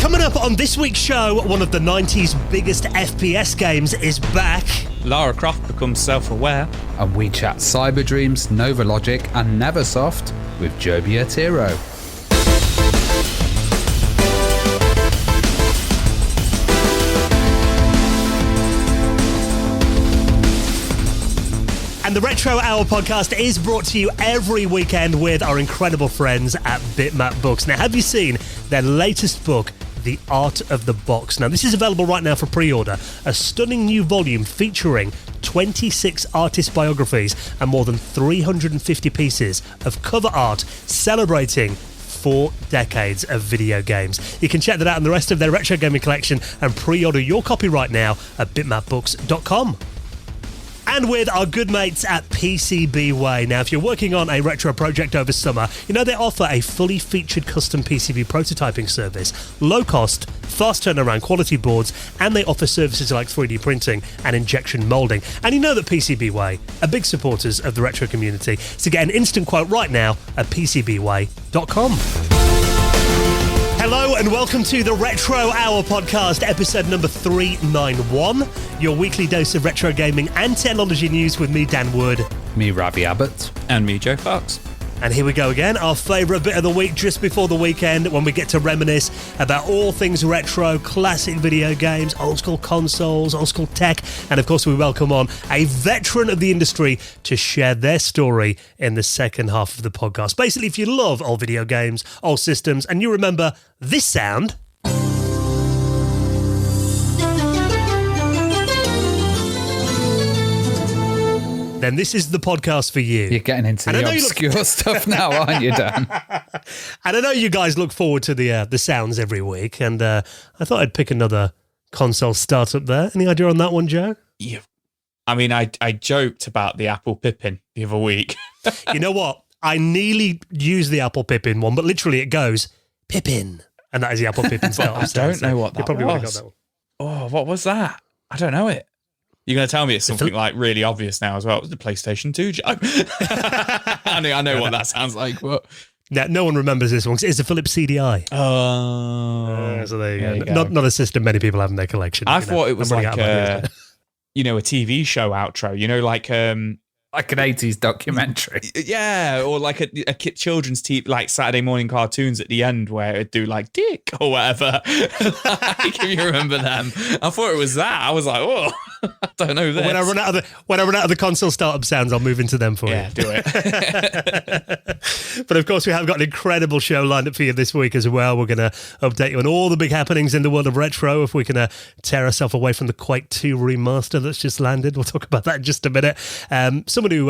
Coming up on this week's show, one of the 90s biggest FPS games is back. Lara Croft becomes self-aware. And we chat Cyber Dreams, Nova Logic and Neversoft with Joby Otero. And the Retro Hour podcast is brought to you every weekend with our incredible friends at Bitmap Books. Now, have you seen their latest book, The Art of the Box? Now, this is available right now for pre-order. A stunning new volume featuring 26 artist biographies and more than 350 pieces of cover art celebrating 4 decades of video games. You can check that out and the rest of their retro gaming collection and pre-order your copy right now at bitmapbooks.com. And with our good mates at PCBWay. Now, if you're working on a retro project over summer, you know they offer a fully featured custom PCB prototyping service, low cost, fast turnaround quality boards, and they offer services like 3D printing and injection molding. And you know that PCBWay are big supporters of the retro community, so get an instant quote right now at PCBWay.com. Hello and welcome to the Retro Hour podcast, episode number 391, your weekly dose of retro gaming and technology news with me, Dan Wood. Me, Ravi Abbott. And me, Joe Fox. And here we go again, our favourite bit of the week just before the weekend when we get to reminisce about all things retro, classic video games, old school consoles, old school tech, and of course we welcome on a veteran of the industry to share their story in the second half of the podcast. Basically, if you love old video games, old systems, and you remember this sound, then this is the podcast for you. You're getting into the obscure stuff now, aren't you, Dan? And I know you guys look forward to the sounds every week, and I thought I'd pick another console startup there. Any idea on that one, Joe? Yeah. I mean, I joked about the Apple Pippin the other week. You know what? I nearly used the Apple Pippin one, but literally it goes, Pippin. And that is the Apple Pippin startup. I don't know what that you probably was. would have got that one. Oh, what was that? I don't know it. You're going to tell me it's something like really obvious now as well. It was the PlayStation 2 joke. I know what that sounds like, but... No one remembers this one. It's a Philips CDI. Oh. So there you go. Not a system many people have in their collection. I thought it was like a TV show outro. You know, like an 80s documentary. Yeah, or like a children's TV, like Saturday morning cartoons at the end where it'd do like Dick or whatever. Like, if you remember them. I thought it was that. I was like, oh, I don't know this. When I run out of the console startup sounds, I'll move into them for you. Yeah, do it. But of course, we have got an incredible show lined up for you this week as well. We're going to update you on all the big happenings in the world of retro. If we can tear ourselves away from the Quake 2 remaster that's just landed, we'll talk about that in just a minute. Someone who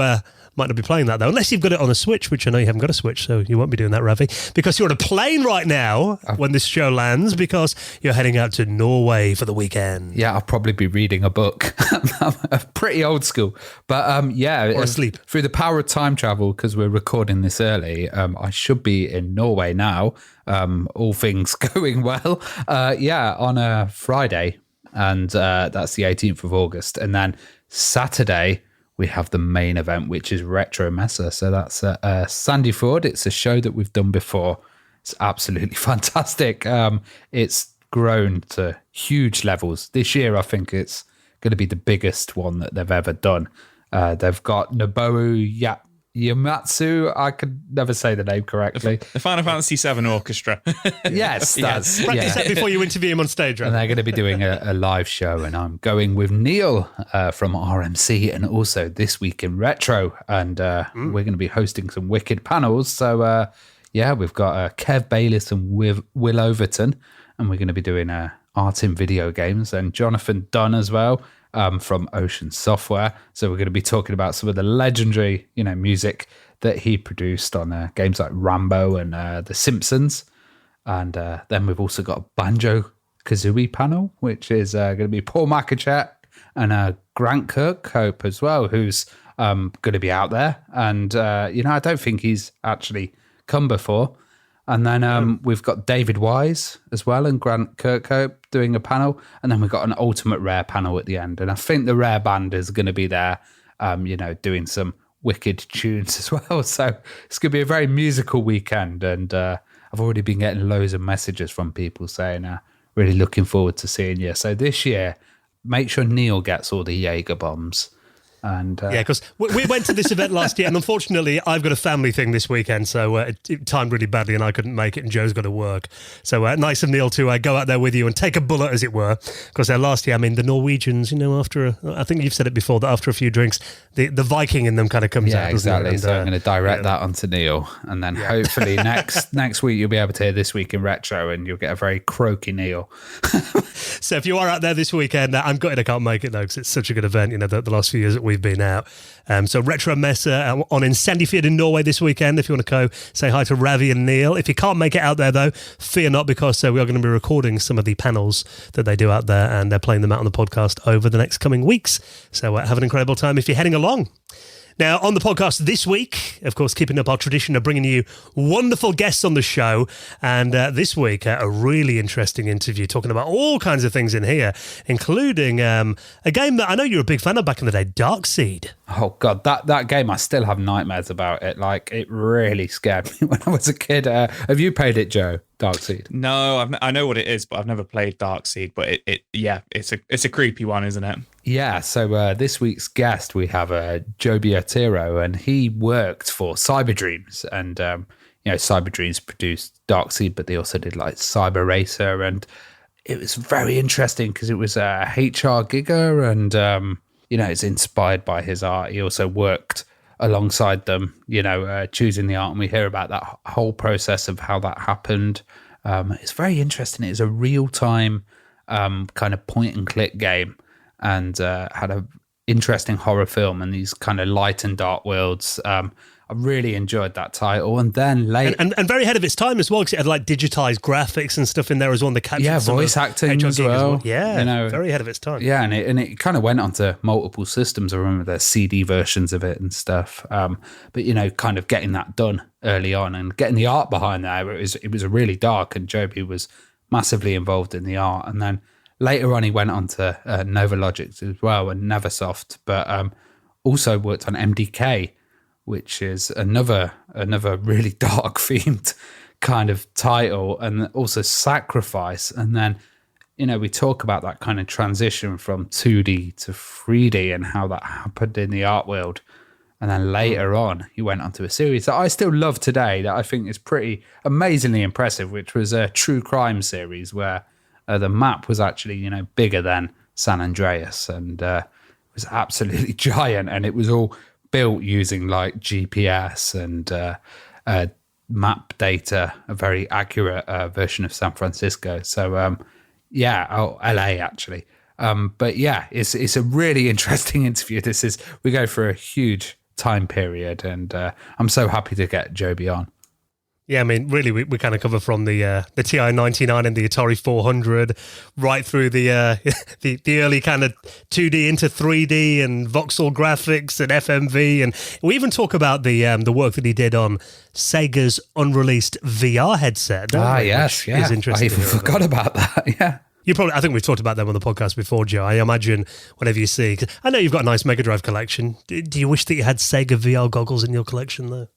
might not be playing that though, unless you've got it on a Switch, which I know you haven't got a Switch, so you won't be doing that, Ravi, because you're on a plane right now when this show lands, because you're heading out to Norway for the weekend. Yeah, I'll probably be reading a book. I'm pretty old school, but or asleep. Through the power of time travel, because we're recording this early, I should be in Norway now, all things going well. On a Friday, and that's the 18th of August, and then Saturday we have the main event, which is Retro Messa. So that's Sandyford. It's a show that we've done before. It's absolutely fantastic. It's grown to huge levels. This year, I think it's going to be the biggest one that they've ever done. They've got Nobuo Yamatsu. I could never say the name correctly. The Final Fantasy VII Orchestra. Yes, that's... Practice that before you interview him on stage, right? And they're going to be doing a live show, and I'm going with Neil from RMC, and also This Week in Retro, and we're going to be hosting some wicked panels. So, we've got Kev Bayliss and Will Overton, and we're going to be doing art in video games, and Jonathan Dunn as well. From Ocean Software. So we're going to be talking about some of the legendary, music that he produced on games like Rambo and The Simpsons. And then we've also got a Banjo-Kazooie panel, which is going to be Paul Makachek and Grant Kirkhope as well, who's going to be out there. And, I don't think he's actually come before. And then we've got David Wise as well and Grant Kirkhope doing a panel. And then we've got an Ultimate Rare panel at the end. And I think the Rare Band is going to be there, doing some wicked tunes as well. So it's going to be a very musical weekend. And I I've already been getting loads of messages from people saying, really looking forward to seeing you. So this year, make sure Neil gets all the Jaeger bombs. And yeah, because we went to this event last year, and unfortunately, I've got a family thing this weekend, so it timed really badly, and I couldn't make it, and Joe's got to work. So nice of Neil to go out there with you and take a bullet, as it were. Because last year, I mean, the Norwegians, I think you've said it before, that after a few drinks, the Viking in them kind of comes out. Yeah, exactly. And, so I'm going to direct that onto Neil, and then hopefully next week you'll be able to hear This Week in Retro, and you'll get a very croaky Neil. So if you are out there this weekend, I'm gutted I can't make it though, because it's such a good event. The last few years that we've been out. So Retro Messa on in Sandefjord in Norway this weekend. If you want to go, say hi to Ravi and Neil. If you can't make it out there though, fear not, because we are going to be recording some of the panels that they do out there, and they're playing them out on the podcast over the next coming weeks. So have an incredible time if you're heading along. Now, on the podcast this week, of course, keeping up our tradition of bringing you wonderful guests on the show. And this week, a really interesting interview talking about all kinds of things in here, including a game that I know you're a big fan of back in the day, Darkseed. Oh, God, that game, I still have nightmares about it. Like, it really scared me when I was a kid. Have you played it, Joe? Darkseed? No, I know what it is, but I've never played Darkseed. But it's a creepy one, isn't it? Yeah. So this week's guest, we have Joby Otero, and he worked for Cyberdreams, and Cyberdreams produced Darkseed, but they also did like Cyber Racer, and it was very interesting because it was a HR gigger, and it's inspired by his art. He also worked alongside them, choosing the art, and we hear about that whole process of how that happened. It's very interesting. It's a real-time kind of point-and-click game, and had an interesting horror film and these kind of light and dark worlds. I really enjoyed that title. And then later... And very ahead of its time as well, because it had like digitized graphics and stuff in there as well. And the captured voice acting as well. Yeah, very ahead of its time. Yeah, and it kind of went onto multiple systems. I remember the CD versions of it and stuff. But, kind of getting that done early on and getting the art behind there, it was really dark, and Joby was massively involved in the art. And then later on, he went on to Novalogic as well, and Neversoft, but also worked on MDK, which is another really dark themed kind of title, and also Sacrifice. And then, we talk about that kind of transition from 2D to 3D and how that happened in the art world. And then later on, he went onto a series that I still love today, that I think is pretty amazingly impressive, which was a true crime series where the map was actually, bigger than San Andreas, and it was absolutely giant, and it was all built using like GPS and map data, a very accurate version of San Francisco. So, LA actually. But yeah, it's a really interesting interview. We go for a huge time period, and I'm so happy to get Joby on. Yeah, I mean, really, we kind of cover from the TI99 and the Atari 400 right through the early kind of 2D into 3D and voxel graphics and FMV, and we even talk about the work that he did on Sega's unreleased VR headset. Yes, yeah. Is interesting. I even forgot about that. Yeah. I think we've talked about them on the podcast before, Joe. I imagine whenever you see, 'cause I know you've got a nice Mega Drive collection. Do you wish that you had Sega VR goggles in your collection, though?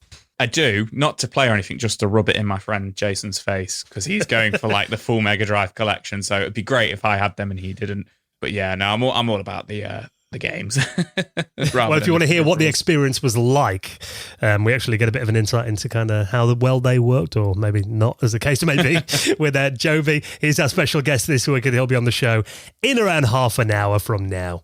I do, not to play or anything, just to rub it in my friend Jason's face, because he's going for like the full Mega Drive collection. So it'd be great if I had them and he didn't. But yeah, no, I'm all about the games. Well, if you want to hear what the experience was like, we actually get a bit of an insight into kind of how well they worked, or maybe not, as the case may be, with Joby. He's our special guest this week, and he'll be on the show in around half an hour from now.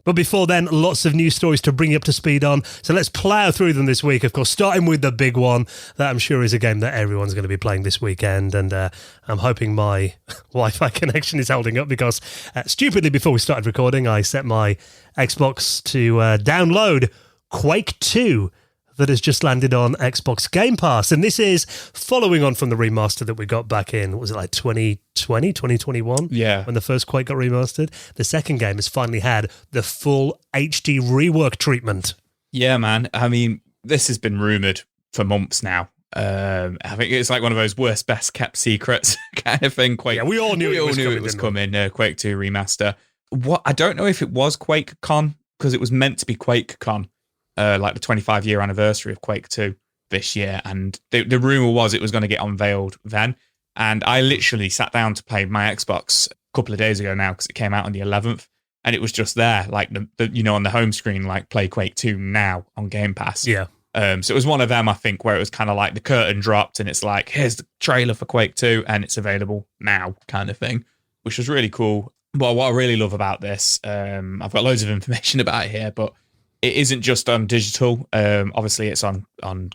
But before then, lots of news stories to bring you up to speed on. So let's plough through them this week, of course, starting with the big one that I'm sure is a game that everyone's going to be playing this weekend. And I'm hoping my Wi-Fi connection is holding up, because stupidly, before we started recording, I set my Xbox to download Quake 2 that has just landed on Xbox Game Pass. And this is following on from the remaster that we got back in, was it like 2020, 2021? Yeah. When the first Quake got remastered. The second game has finally had the full HD rework treatment. Yeah, man. I mean, this has been rumoured for months now. I think it's like one of those worst, best kept secrets kind of thing. Quake. Yeah, we all knew it was coming. Quake 2 remaster. I don't know if it was QuakeCon, because it was meant to be QuakeCon. Like the 25-year anniversary of Quake 2. this year, and the rumor was it was going to get unveiled then. And I literally sat down to play my Xbox a couple of days ago now because it came out on the 11th, and it was just there, like the on the home screen, like play Quake 2 now on Game Pass. Yeah. So it was one of them, I think, where it was kind of like the curtain dropped and it's like, here's the trailer for Quake 2 and it's available now kind of thing, which was really cool. But what I really love about this, I've got loads of information about it here, but it isn't just on digital. Obviously, it's on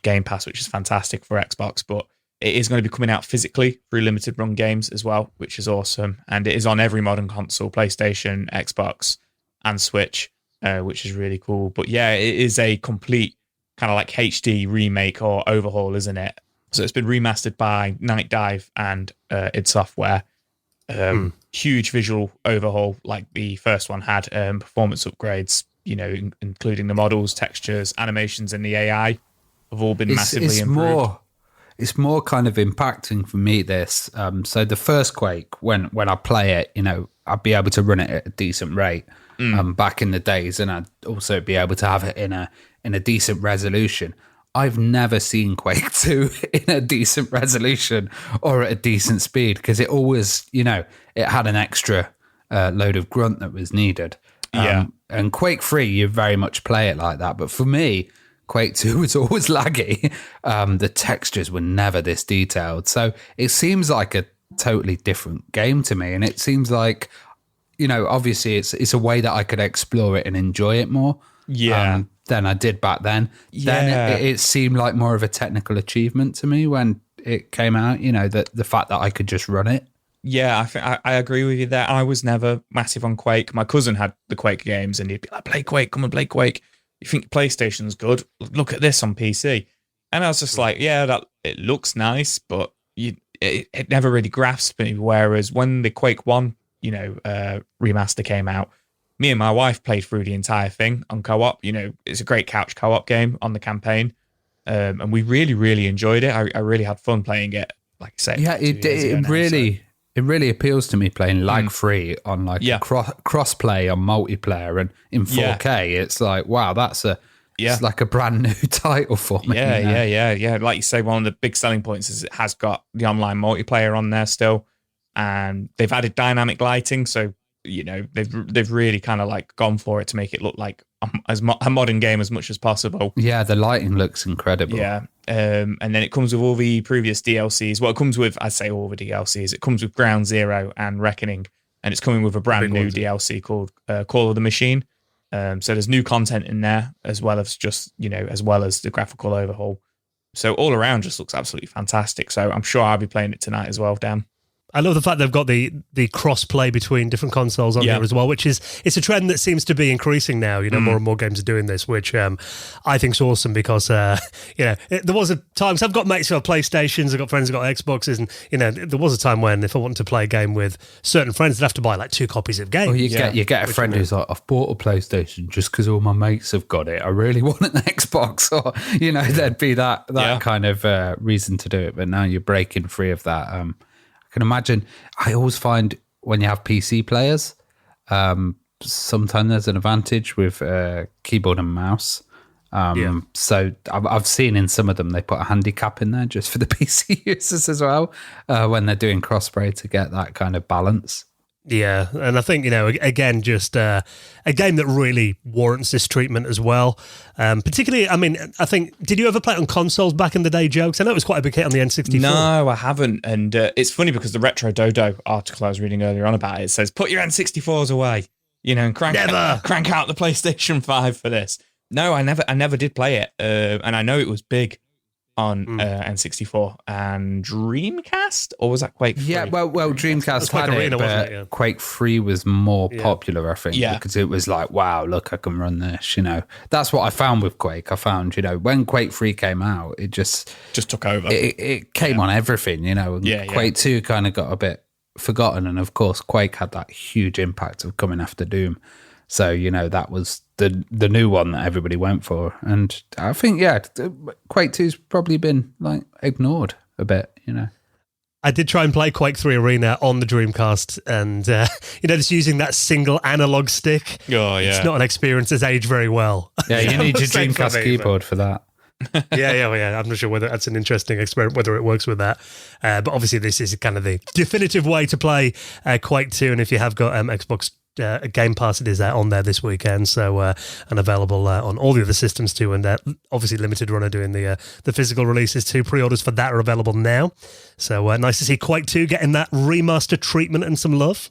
Game Pass, which is fantastic for Xbox, but it is going to be coming out physically through limited run games as well, which is awesome. And it is on every modern console, PlayStation, Xbox, and Switch, which is really cool. But yeah, it is a complete kind of like HD remake or overhaul, isn't it? So it's been remastered by Night Dive and id Software. Huge visual overhaul like the first one had, performance upgrades, including the models, textures, animations, and the AI have all been massively improved. It's more kind of impacting for me, this. So the first Quake, when I play it, I'd be able to run it at a decent rate back in the days, and I'd also be able to have it in a decent resolution. I've never seen Quake 2 in a decent resolution or at a decent speed, because it always, it had an extra load of grunt that was needed. And Quake 3, you very much play it like that. But for me, Quake 2 was always laggy. The textures were never this detailed. So it seems like a totally different game to me. And it seems like, obviously it's a way that I could explore it and enjoy it more. Yeah. Than I did back then. Yeah. Then it seemed like more of a technical achievement to me when it came out, the fact that I could just run it. Yeah, I think I agree with you there. I was never massive on Quake. My cousin had the Quake games and he'd be like, play Quake, come and play Quake. You think PlayStation's good? Look at this on PC. And I was just like, yeah, it looks nice, but it never really grasped me. Whereas when the Quake 1, remaster came out, me and my wife played through the entire thing on co-op. It's a great couch co-op game on the campaign. And we really, really enjoyed it. I really had fun playing it, like I said. Yeah, it really appeals to me playing lag-free on cross-play on multiplayer and in 4K. Yeah. It's like, wow, it's like a brand new title for me. Yeah. Like you say, one of the big selling points is it has got the online multiplayer on there still. And they've added dynamic lighting, so they've really kind of like gone for it to make it look like a modern game as much as possible. Yeah, the lighting looks incredible. Yeah, and then it comes with all the previous DLCs. Well, it comes with, I'd say, all the DLCs. It comes with Ground Zero and Reckoning, and it's coming with a brand new DLC called Call of the Machine. So there's new content in there, as well as just as well as the graphical overhaul. So all around, just looks absolutely fantastic. So I'm sure I'll be playing it tonight as well, Dan. I love the fact they've got the cross-play between different consoles on there as well, which it's a trend that seems to be increasing now. More and more games are doing this, which I think is awesome because, there was a time, so I've got mates who have PlayStations, I've got friends who have got Xboxes, and, there was a time when if I wanted to play a game with certain friends, I'd have to buy like 2 copies of games. Well, you get a friend who's like, I've bought a PlayStation just because all my mates have got it. I really want an Xbox, or, there'd be that kind of reason to do it. But now you're breaking free of that. Can imagine. I always find when you have PC players, sometimes there's an advantage with keyboard and mouse. So I've seen in some of them they put a handicap in there just for the PC users as well when they're doing crossplay to get that kind of balance. Yeah, and I think, again, just a game that really warrants this treatment as well. Particularly, I think, did you ever play it on consoles back in the day, Joe? Because I know it was quite a big hit on the N64. No, I haven't. And it's funny because the Retro Dodo article I was reading earlier on about it says, put your N64s away, and crank out the PlayStation 5 for this. No, I never did play it. And I know it was big on N64 and Dreamcast, or was that Quake 3? Yeah, well, Dreamcast had it, but Quake 3 was more popular, I think, because it was like, wow, look, I can run this, That's what I found with Quake. I found, when Quake 3 came out, it just took over. It came on everything, and Quake 2 kind of got a bit forgotten, and of course, Quake had that huge impact of coming after Doom. So, that was the new one that everybody went for. And I think, Quake 2's probably been ignored a bit, I did try and play Quake 3 Arena on the Dreamcast and, just using that single analog stick. Oh, yeah. It's not an experience that's aged very well. Yeah, you need your Dreamcast keyboard for that. Yeah. I'm not sure whether that's an interesting experiment, whether it works with that. But obviously, this is kind of the definitive way to play Quake 2. And if you have got Xbox Game Pass, it is on there this weekend. So and available on all the other systems too. And obviously, Limited Run are doing the physical releases too. Pre-orders for that are available now. So nice to see Quake 2 getting that remaster treatment and some love.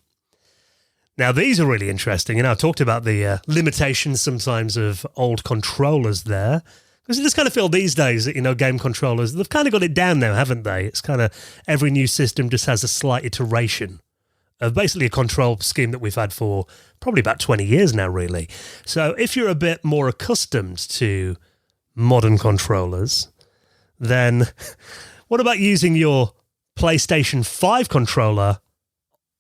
Now, these are really interesting. I talked about the limitations sometimes of old controllers there. Because I just kind of feel these days that, game controllers, they've kind of got it down now, haven't they? It's kind of every new system just has a slight iteration of basically a control scheme that we've had for probably about 20 years now, really. So if you're a bit more accustomed to modern controllers, then what about using your PlayStation 5 controller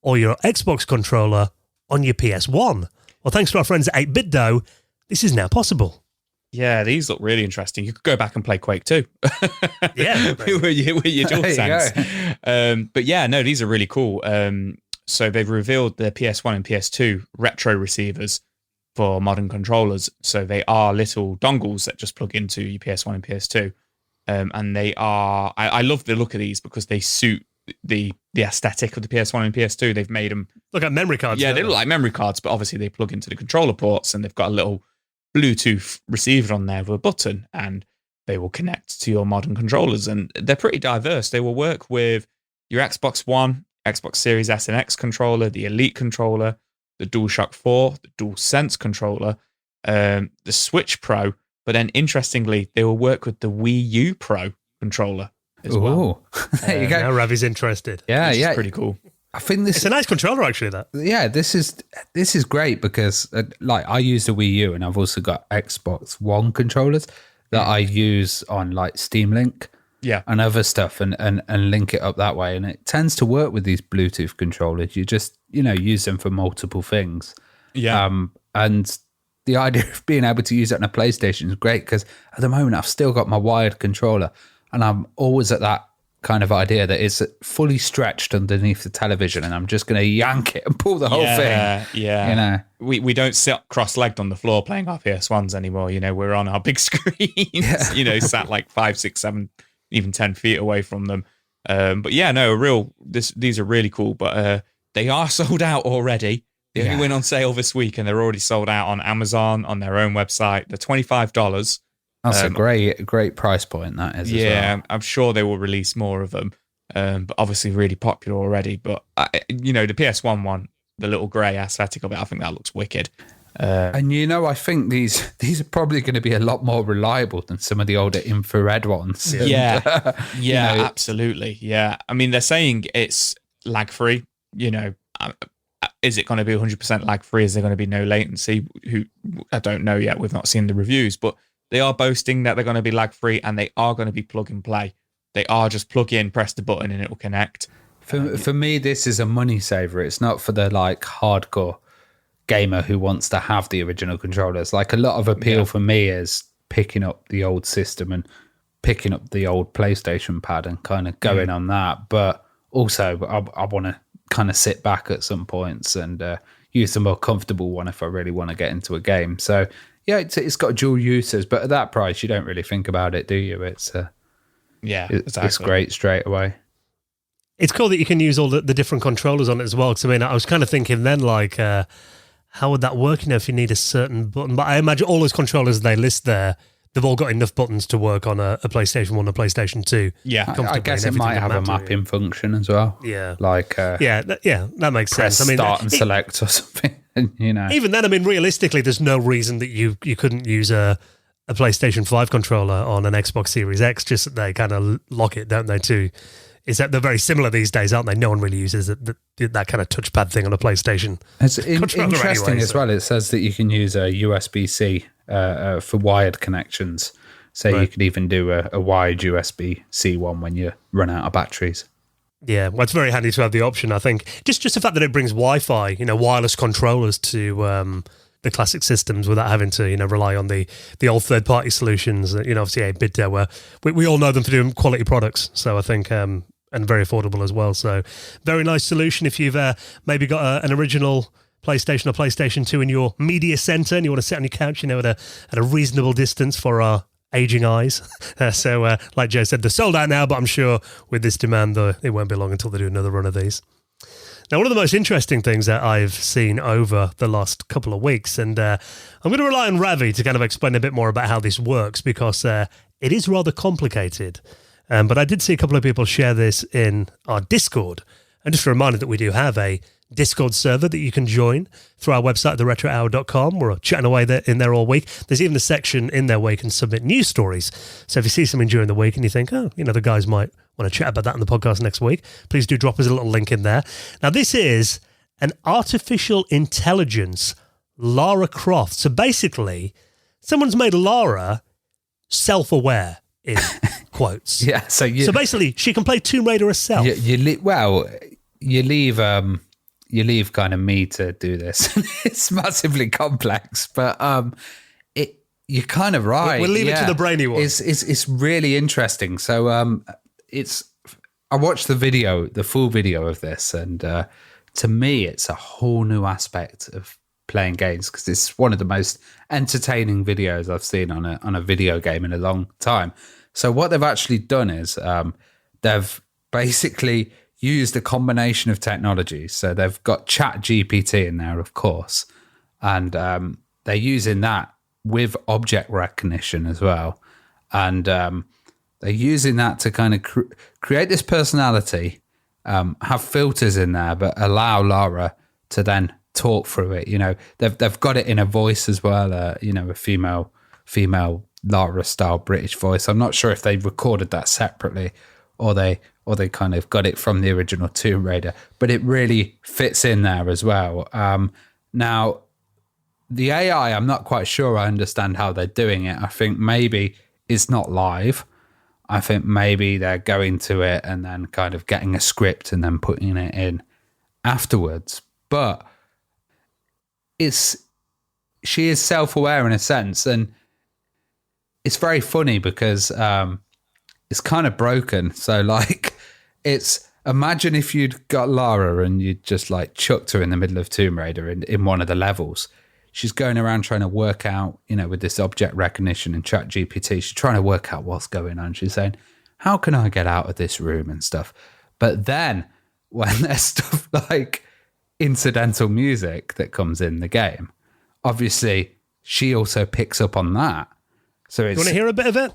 or your Xbox controller on your PS1? Well, thanks to our friends at 8-Bit Dough, this is now possible. Yeah, these look really interesting. You could go back and play Quake 2. Yeah. with your DualSense. But yeah, no, these are really cool. So they've revealed the PS1 and PS2 retro receivers for modern controllers. So they are little dongles that just plug into your PS1 and PS2. And they are, I love the look of these because they suit the aesthetic of the PS1 and PS2. They've made them look like memory cards. Yeah, they look like memory cards, but obviously they plug into the controller ports and they've got a little Bluetooth receiver on there with a button, and they will connect to your modern controllers. And they're pretty diverse. They will work with your Xbox One, Xbox Series S and X controller, the Elite controller, the DualShock 4, the DualSense controller, the Switch Pro. But then, interestingly, they will work with the Wii U Pro controller as well. There you go. Now Ravi's interested. Yeah, It's pretty cool. I think It's a nice controller, actually. That. Yeah, this is great because I use the Wii U and I've also got Xbox One controllers that I use on like Steam Link, and other stuff, and link it up that way. And it tends to work with these Bluetooth controllers. You just use them for multiple things. Yeah. And the idea of being able to use it on a PlayStation is great because at the moment I've still got my wired controller, and I'm always at that kind of idea that it's fully stretched underneath the television and I'm just going to yank it and pull the whole thing. Yeah. We don't sit cross-legged on the floor playing our PS1s anymore. We're on our big screens, sat like 5, 6, 7, even 10 feet away from them. But yeah, no, these are really cool, but they are sold out already. They only went on sale this week and they're already sold out on Amazon, on their own website. They're $25. That's a great price point, that is. Yeah, as well. I'm sure they will release more of them, but obviously really popular already. But, the PS1 one, the little grey aesthetic of it, I think that looks wicked. And I think these are probably going to be a lot more reliable than some of the older infrared ones. Yeah, absolutely. Yeah, I mean, they're saying it's lag-free. Is it going to be 100% lag-free? Is there going to be no latency? I don't know yet. We've not seen the reviews, but they are boasting that they're going to be lag-free and they are going to be plug and play. They are just plug in, press the button, and it will connect. For me, this is a money saver. It's not for the hardcore gamer who wants to have the original controllers. Like, a lot of appeal for me is picking up the old system and picking up the old PlayStation pad and kind of going on that. But also, I want to kind of sit back at some points and use the more comfortable one if I really want to get into a game. So yeah, it's got dual uses, but at that price, you don't really think about it, do you? It's it's great straight away. It's cool that you can use all the different controllers on it as well. Because I was kind of thinking then, how would that work? If you need a certain button, but I imagine all those controllers they list there, they've all got enough buttons to work on a PlayStation 1, a PlayStation 2. Yeah, I guess it might have a mapping function as well. Yeah, that makes press sense. Start and select or something. Even then, realistically, there's no reason that you couldn't use a PlayStation 5 controller on an Xbox Series X. Just that they kind of lock it, don't they? Too. Is that they're very similar these days, aren't they? No one really uses that kind of touchpad thing on a PlayStation. It's interesting as well. It says that you can use a USB-C for wired connections. So you could even do a wired USB-C one when you run out of batteries. Yeah, well, it's very handy to have the option, I think. Just the fact that it brings Wi-Fi, wireless controllers to the classic systems without having to, rely on the old third-party solutions. Obviously, Bit Dough, where we all know them for doing quality products. So I think, and very affordable as well. So very nice solution if you've maybe got an original PlayStation or PlayStation 2 in your media center and you want to sit on your couch, at a reasonable distance for our aging eyes. So like Joe said, they're sold out now, but I'm sure with this demand, it won't be long until they do another run of these. Now, one of the most interesting things that I've seen over the last couple of weeks, and I'm going to rely on Ravi to kind of explain a bit more about how this works, because it is rather complicated. But I did see a couple of people share this in our Discord. And just a reminder that we do have a Discord server that you can join through our website, theretrohour.com. We're chatting away in there all week. There's even a section in there where you can submit news stories. So if you see something during the week and you think, the guys might want to chat about that on the podcast next week, please do drop us a little link in there. Now, this is an artificial intelligence Lara Croft. So basically, someone's made Lara self-aware, in quotes. Yeah. So basically, she can play Tomb Raider herself. You leave kind of me to do this. It's massively complex, but you're kind of right. We'll leave it to the brainy one. It's really interesting. So I watched the full video of this, and to me, it's a whole new aspect of playing games, because it's one of the most entertaining videos I've seen on a video game in a long time. So what they've actually done is they've basically used a combination of technologies. So they've got ChatGPT in there, of course, and they're using that with object recognition as well. And they're using that to kind of create this personality, have filters in there, but allow Lara to then talk through it. They've got it in a voice as well, a female Lara style British voice. I'm not sure if they recorded that separately or they kind of got it from the original Tomb Raider, but it really fits in there as well. Now, the AI, I'm not quite sure I understand how they're doing it. I think maybe it's not live. I think maybe they're going to it and then kind of getting a script and then putting it in afterwards. But she is self-aware in a sense, and it's very funny because it's kind of broken. So imagine if you'd got Lara and you'd just chucked her in the middle of Tomb Raider in one of the levels. She's going around trying to work out, with this object recognition and ChatGPT, she's trying to work out what's going on. She's saying, how can I get out of this room and stuff? But then when there's stuff like incidental music that comes in the game, obviously she also picks up on that. So you want to hear a bit of it?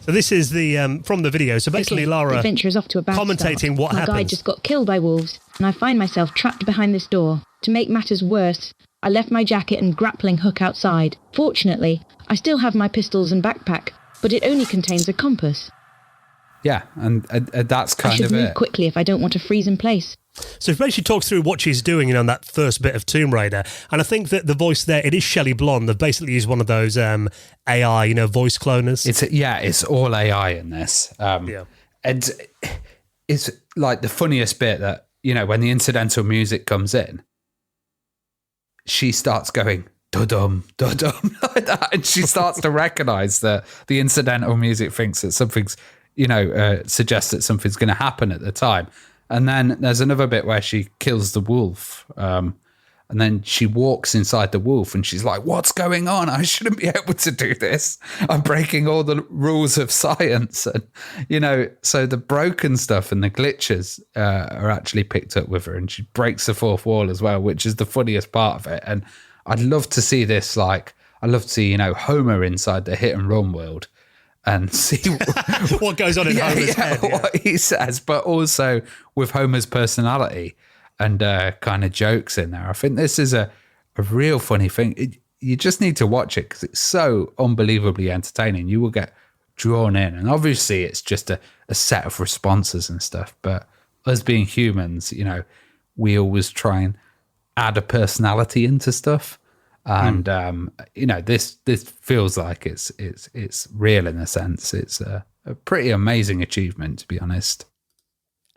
So this is the from the video. So basically, Lara the adventure is off to a bad commentating start. what happens. My guide just got killed by wolves, and I find myself trapped behind this door. To make matters worse, I left my jacket and grappling hook outside. Fortunately, I still have my pistols and backpack, but it only contains a compass. Yeah, and that's kind of it. I should move quickly if I don't want to freeze in place. So basically she talks through what she's doing on that first bit of Tomb Raider. And I think that the voice there, it is Shelley Blonde. They've basically used one of those AI, voice cloners. It's all AI in this. And it's like the funniest bit that, when the incidental music comes in, she starts going, dum dum like that. And she starts to recognize that the incidental music thinks that something's, suggests that something's going to happen at the time. And then there's another bit where she kills the wolf. And then she walks inside the wolf and she's like, what's going on? I shouldn't be able to do this. I'm breaking all the rules of science. And, so the broken stuff and the glitches are actually picked up with her, and she breaks the fourth wall as well, which is the funniest part of it. And I'd love to see this, I'd love to see, Homer inside the hit and run world and see what goes on in Homer's head. What he says, but also with Homer's personality and kind of jokes in there. I think this is a real funny thing. You just need to watch it because it's so unbelievably entertaining. You will get drawn in. And obviously it's just a set of responses and stuff. But us being humans, we always try and add a personality into stuff. And this feels like it's real in a sense. It's a pretty amazing achievement, to be honest.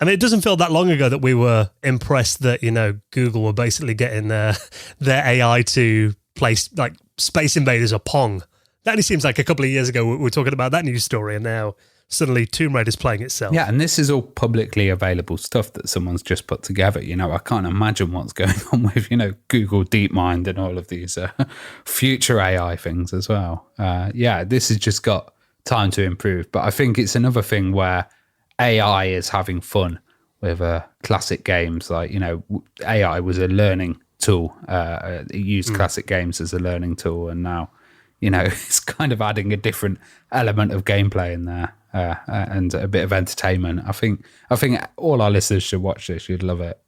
I mean, it doesn't feel that long ago that we were impressed that Google were basically getting their AI to play like Space Invaders or Pong. That only seems like a couple of years ago we were talking about that news story, and now suddenly Tomb Raider's playing itself. Yeah, and this is all publicly available stuff that someone's just put together. I can't imagine what's going on with, Google DeepMind and all of these future AI things as well. This has just got time to improve. But I think it's another thing where AI is having fun with classic games. Like, AI was a learning tool. It used classic games as a learning tool, and now, it's kind of adding a different element of gameplay in there and a bit of entertainment. I think all our listeners should watch this. You'd love it.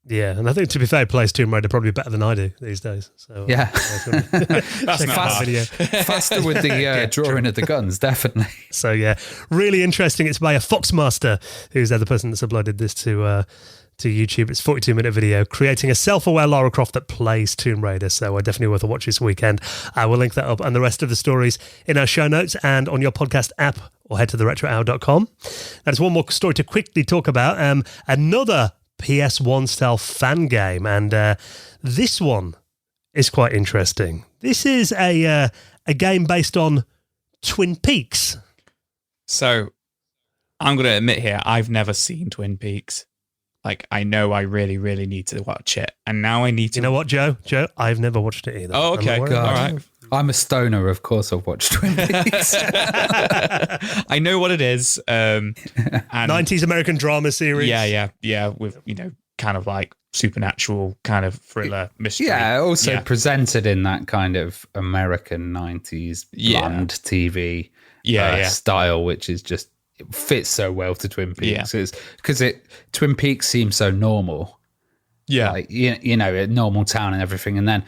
Yeah, and I think, to be fair, he plays Tomb Raider probably better than I do these days. So yeah, that's not video. Faster with the drawing of the guns, definitely. So yeah, really interesting. It's by a Foxmaster, who's the other person that's uploaded this to YouTube. It's a 42-minute video creating a self-aware Lara Croft that plays Tomb Raider. So definitely worth a watch this weekend. I will link that up and the rest of the stories in our show notes and on your podcast app, or head to theretrohour.com. There's one more story to quickly talk about. Another PS1 style fan game, and this one is quite interesting. This is a game based on Twin Peaks. So I'm going to admit here, I've never seen Twin Peaks. Like, I know I really, really need to watch it, and now I need to. You know what, Joe? I've never watched it either. Oh, okay. All right. I'm a stoner, of course. I've watched Twin Peaks. I know what it is. And 90s American drama series. Yeah. With, kind of like supernatural kind of thriller mystery. Yeah, also presented in that kind of American 90s bland TV style, which is just, it fits so well to Twin Peaks. Yeah. Because Twin Peaks seems so normal. Yeah. Like, a normal town and everything. And then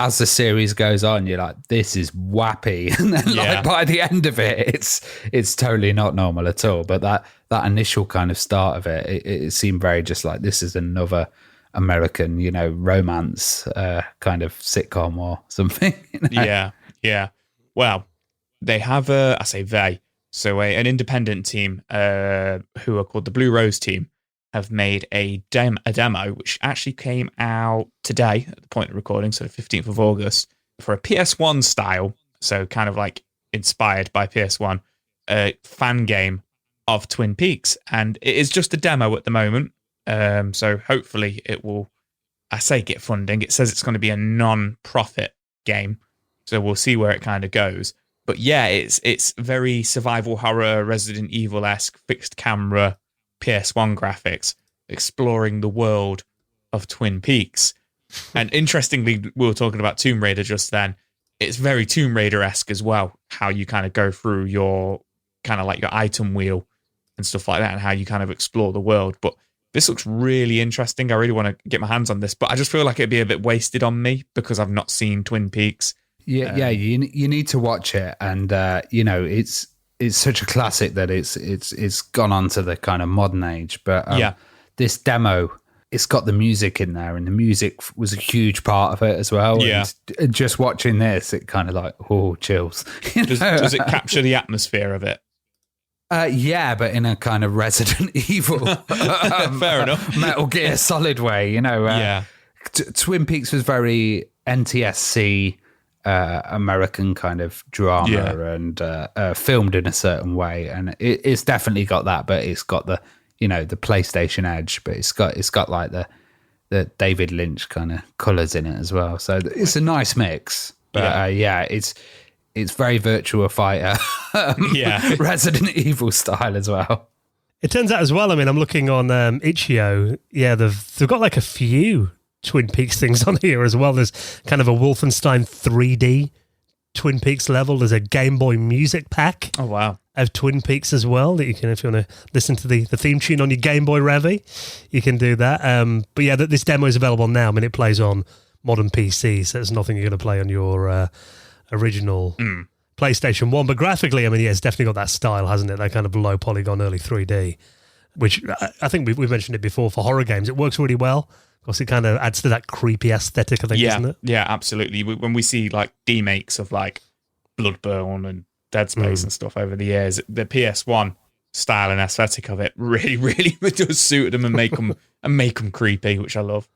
as the series goes on, you're like, this is wappy. And then like by the end of it, it's totally not normal at all. But that initial kind of start of it seemed very just like, this is another American, romance kind of sitcom or something. Yeah. Well, they have an independent team who are called the Blue Rose team have made a demo, which actually came out today at the point of recording, so the 15th of August, for a PS1 style, so kind of like inspired by PS1, fan game of Twin Peaks. And it is just a demo at the moment, so hopefully it will, get funding. It says it's going to be a non-profit game, so we'll see where it kind of goes. But yeah, it's very survival horror, Resident Evil-esque, fixed camera, PS1 graphics, exploring the world of Twin Peaks. And interestingly, we were talking about Tomb Raider just then. It's very Tomb Raider-esque as well, how you kind of go through your kind of like your item wheel and stuff like that, and how you kind of explore the world. But this looks really interesting. I really want to get my hands on this, but I just feel like it'd be a bit wasted on me because I've not seen Twin Peaks. Yeah, you need to watch it, and it's such a classic that it's gone on to the kind of modern age. But this demo, it's got the music in there, and the music was a huge part of it as well. Yeah, and just watching this, it kind of like chills. Does it capture the atmosphere of it? Yeah, but in a kind of Resident Evil, fair enough, Metal Gear Solid way. Twin Peaks was very NTSC. American kind of drama and filmed in a certain way, and it's definitely got that, but it's got the the PlayStation edge, but it's got like the David Lynch kind of colours in it as well. So it's a nice mix. But it's very Virtua Fighter, Resident Evil style as well. It turns out as well. I mean, I'm looking on itch.io. Yeah, they've got like a few Twin Peaks things on here as well. There's kind of a Wolfenstein 3D Twin Peaks level. There's a Game Boy music pack. Oh, wow. Of Twin Peaks as well that you can, if you want to listen to the theme tune on your Game Boy Revy, you can do that. But yeah, this demo is available now. I mean, it plays on modern PC, so it's nothing you're going to play on your original PlayStation 1. But graphically, I mean, it's definitely got that style, hasn't it? That kind of low polygon, early 3D, which I think we've mentioned it before for horror games. It works really well. Of course, it kind of adds to that creepy aesthetic, I think, isn't it? Yeah, absolutely. When we see like remakes of like Bloodborne and Dead Space and stuff over the years, the PS1 style and aesthetic of it really, really does suit them and make them creepy, which I love.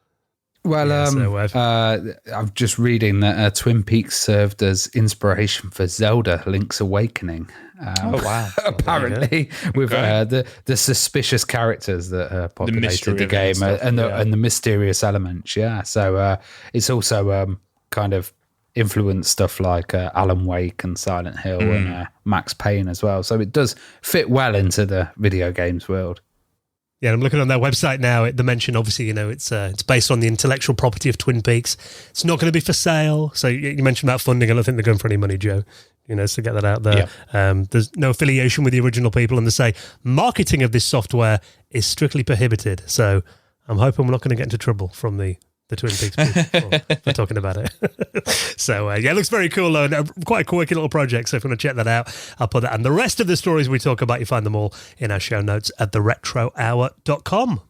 Well, I'm just reading that Twin Peaks served as inspiration for Zelda: Link's Awakening. Oh wow! Apparently, with the suspicious characters that populated the game and the mysterious elements. Yeah, so it's also kind of influenced stuff like Alan Wake and Silent Hill and Max Payne as well. So it does fit well into the video games world. Yeah, I'm looking on their website now. They mention, obviously, it's based on the intellectual property of Twin Peaks. It's not going to be for sale. So you mentioned about funding. I don't think they're going for any money, Joe. So get that out there. Yeah. There's no affiliation with the original people, and they say marketing of this software is strictly prohibited. So I'm hoping we're not going to get into trouble from the Twin Peaks people for talking about it. So, it looks very cool, though, and quite a quirky little project. So if you want to check that out, I'll put that. And the rest of the stories we talk about, you find them all in our show notes at theretrohour.com.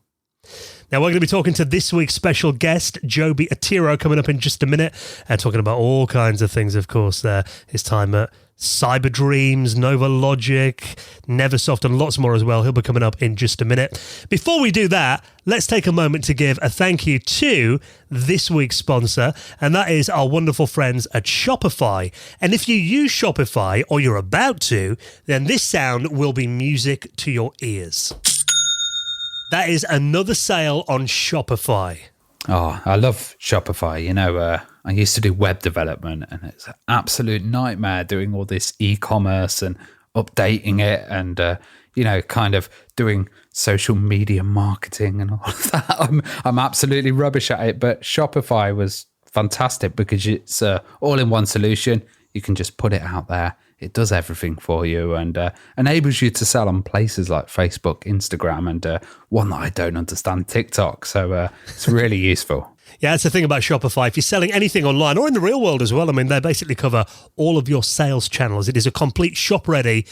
Now, we're going to be talking to this week's special guest, Joby Otero, coming up in just a minute, talking about all kinds of things, of course, his time at Cyber Dreams, Nova Logic, Neversoft, and lots more as well. He'll be coming up in just a minute. Before we do that, let's take a moment to give a thank you to this week's sponsor, and that is our wonderful friends at Shopify. And if you use Shopify, or you're about to, then this sound will be music to your ears. That is another sale on Shopify. Oh, I love Shopify. I used to do web development, and it's an absolute nightmare doing all this e-commerce and updating it and, kind of doing social media marketing and all of that. I'm absolutely rubbish at it, but Shopify was fantastic because it's all-in-one solution. You can just put it out there. It does everything for you and enables you to sell on places like Facebook, Instagram, and one that I don't understand, TikTok. So it's really useful. Yeah, that's the thing about Shopify. If you're selling anything online or in the real world as well, they basically cover all of your sales channels. It is a complete shop-ready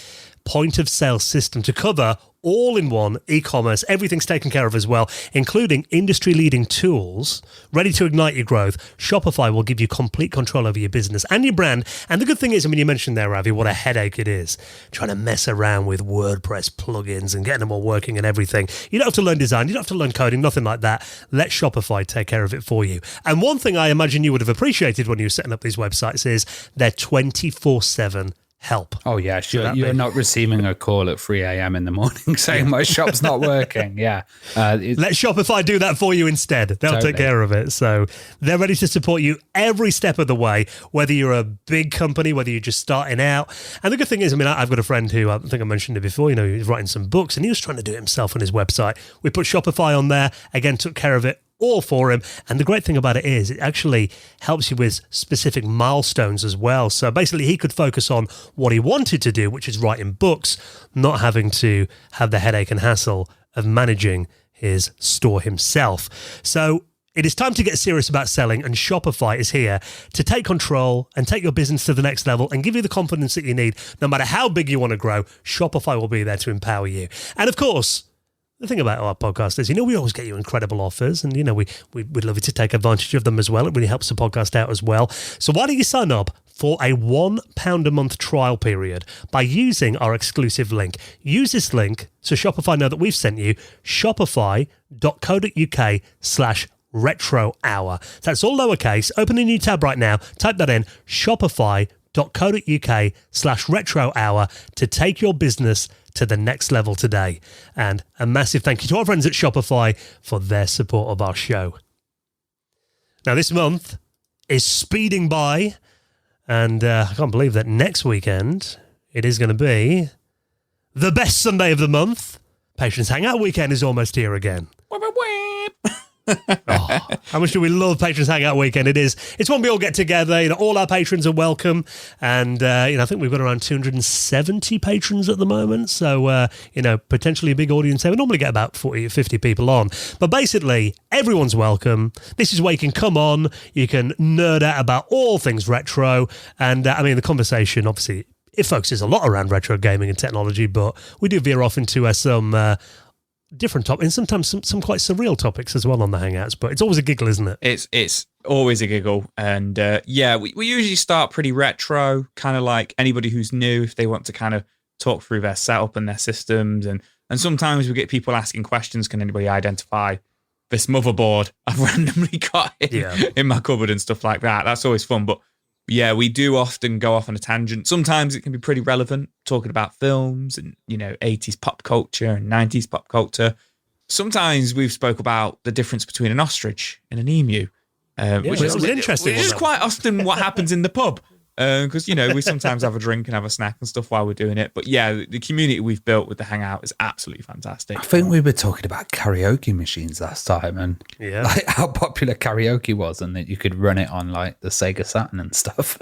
point of sale system to cover all-in-one e-commerce. Everything's taken care of as well, including industry-leading tools ready to ignite your growth. Shopify will give you complete control over your business and your brand. And the good thing is, you mentioned there, Ravi, what a headache it is trying to mess around with WordPress plugins and getting them all working and everything. You don't have to learn design. You don't have to learn coding, nothing like that. Let Shopify take care of it for you. And one thing I imagine you would have appreciated when you were setting up these websites is their 24/7 help. Oh, yeah, sure. You're not receiving a call at 3 a.m. in the morning saying my shop's not working. Yeah. Let Shopify do that for you instead. They'll take care of it. So they're ready to support you every step of the way, whether you're a big company, whether you're just starting out. And the good thing is, I've got a friend who, I think I mentioned it before, he was writing some books and he was trying to do it himself on his website. We put Shopify on there, again, took care of it all for him. And the great thing about it is it actually helps you with specific milestones as well. So basically he could focus on what he wanted to do, which is writing books, not having to have the headache and hassle of managing his store himself. So it is time to get serious about selling, and Shopify is here to take control and take your business to the next level and give you the confidence that you need. No matter how big you want to grow, Shopify will be there to empower you. And of course, the thing about our podcast is, we always get you incredible offers, and, we'd love you to take advantage of them as well. It really helps the podcast out as well. So why don't you sign up for a £1 a month trial period by using our exclusive link. Use this link so Shopify know that we've sent you, shopify.co.uk/retro hour. That's all lowercase. Open a new tab right now. Type that in, shopify.co.uk/retro hour to take your business to the next level today. And a massive thank you to our friends at Shopify for their support of our show. Now, this month is speeding by, and I can't believe that next weekend it is going to be the best Sunday of the month. Patrons Hangout Weekend is almost here again. Oh, how much do we love Patrons Hangout Weekend? It's when we all get together. All our patrons are welcome, and I think we've got around 270 patrons at the moment. So potentially a big audience there. We normally get about 40 or 50 people on, but basically everyone's welcome. This is where you can come on. You can nerd out about all things retro, and the conversation obviously it focuses a lot around retro gaming and technology, but we do veer off into some different topics, and sometimes some quite surreal topics as well on the Hangouts, but it's always a giggle, isn't it? It's always a giggle, and we usually start pretty retro, kind of like anybody who's new, if they want to kind of talk through their setup and their systems, and sometimes we get people asking questions, can anybody identify this motherboard I've randomly got in my cupboard and stuff like that. That's always fun, but yeah, we do often go off on a tangent. Sometimes it can be pretty relevant, talking about films and, 80s pop culture and 90s pop culture. Sometimes we've spoke about the difference between an ostrich and an emu. which that was interesting. Which is quite often what happens in the pub. Because, we sometimes have a drink and have a snack and stuff while we're doing it. But yeah, the community we've built with the Hangout is absolutely fantastic. I think we were talking about karaoke machines last time and like how popular karaoke was and that you could run it on like the Sega Saturn and stuff.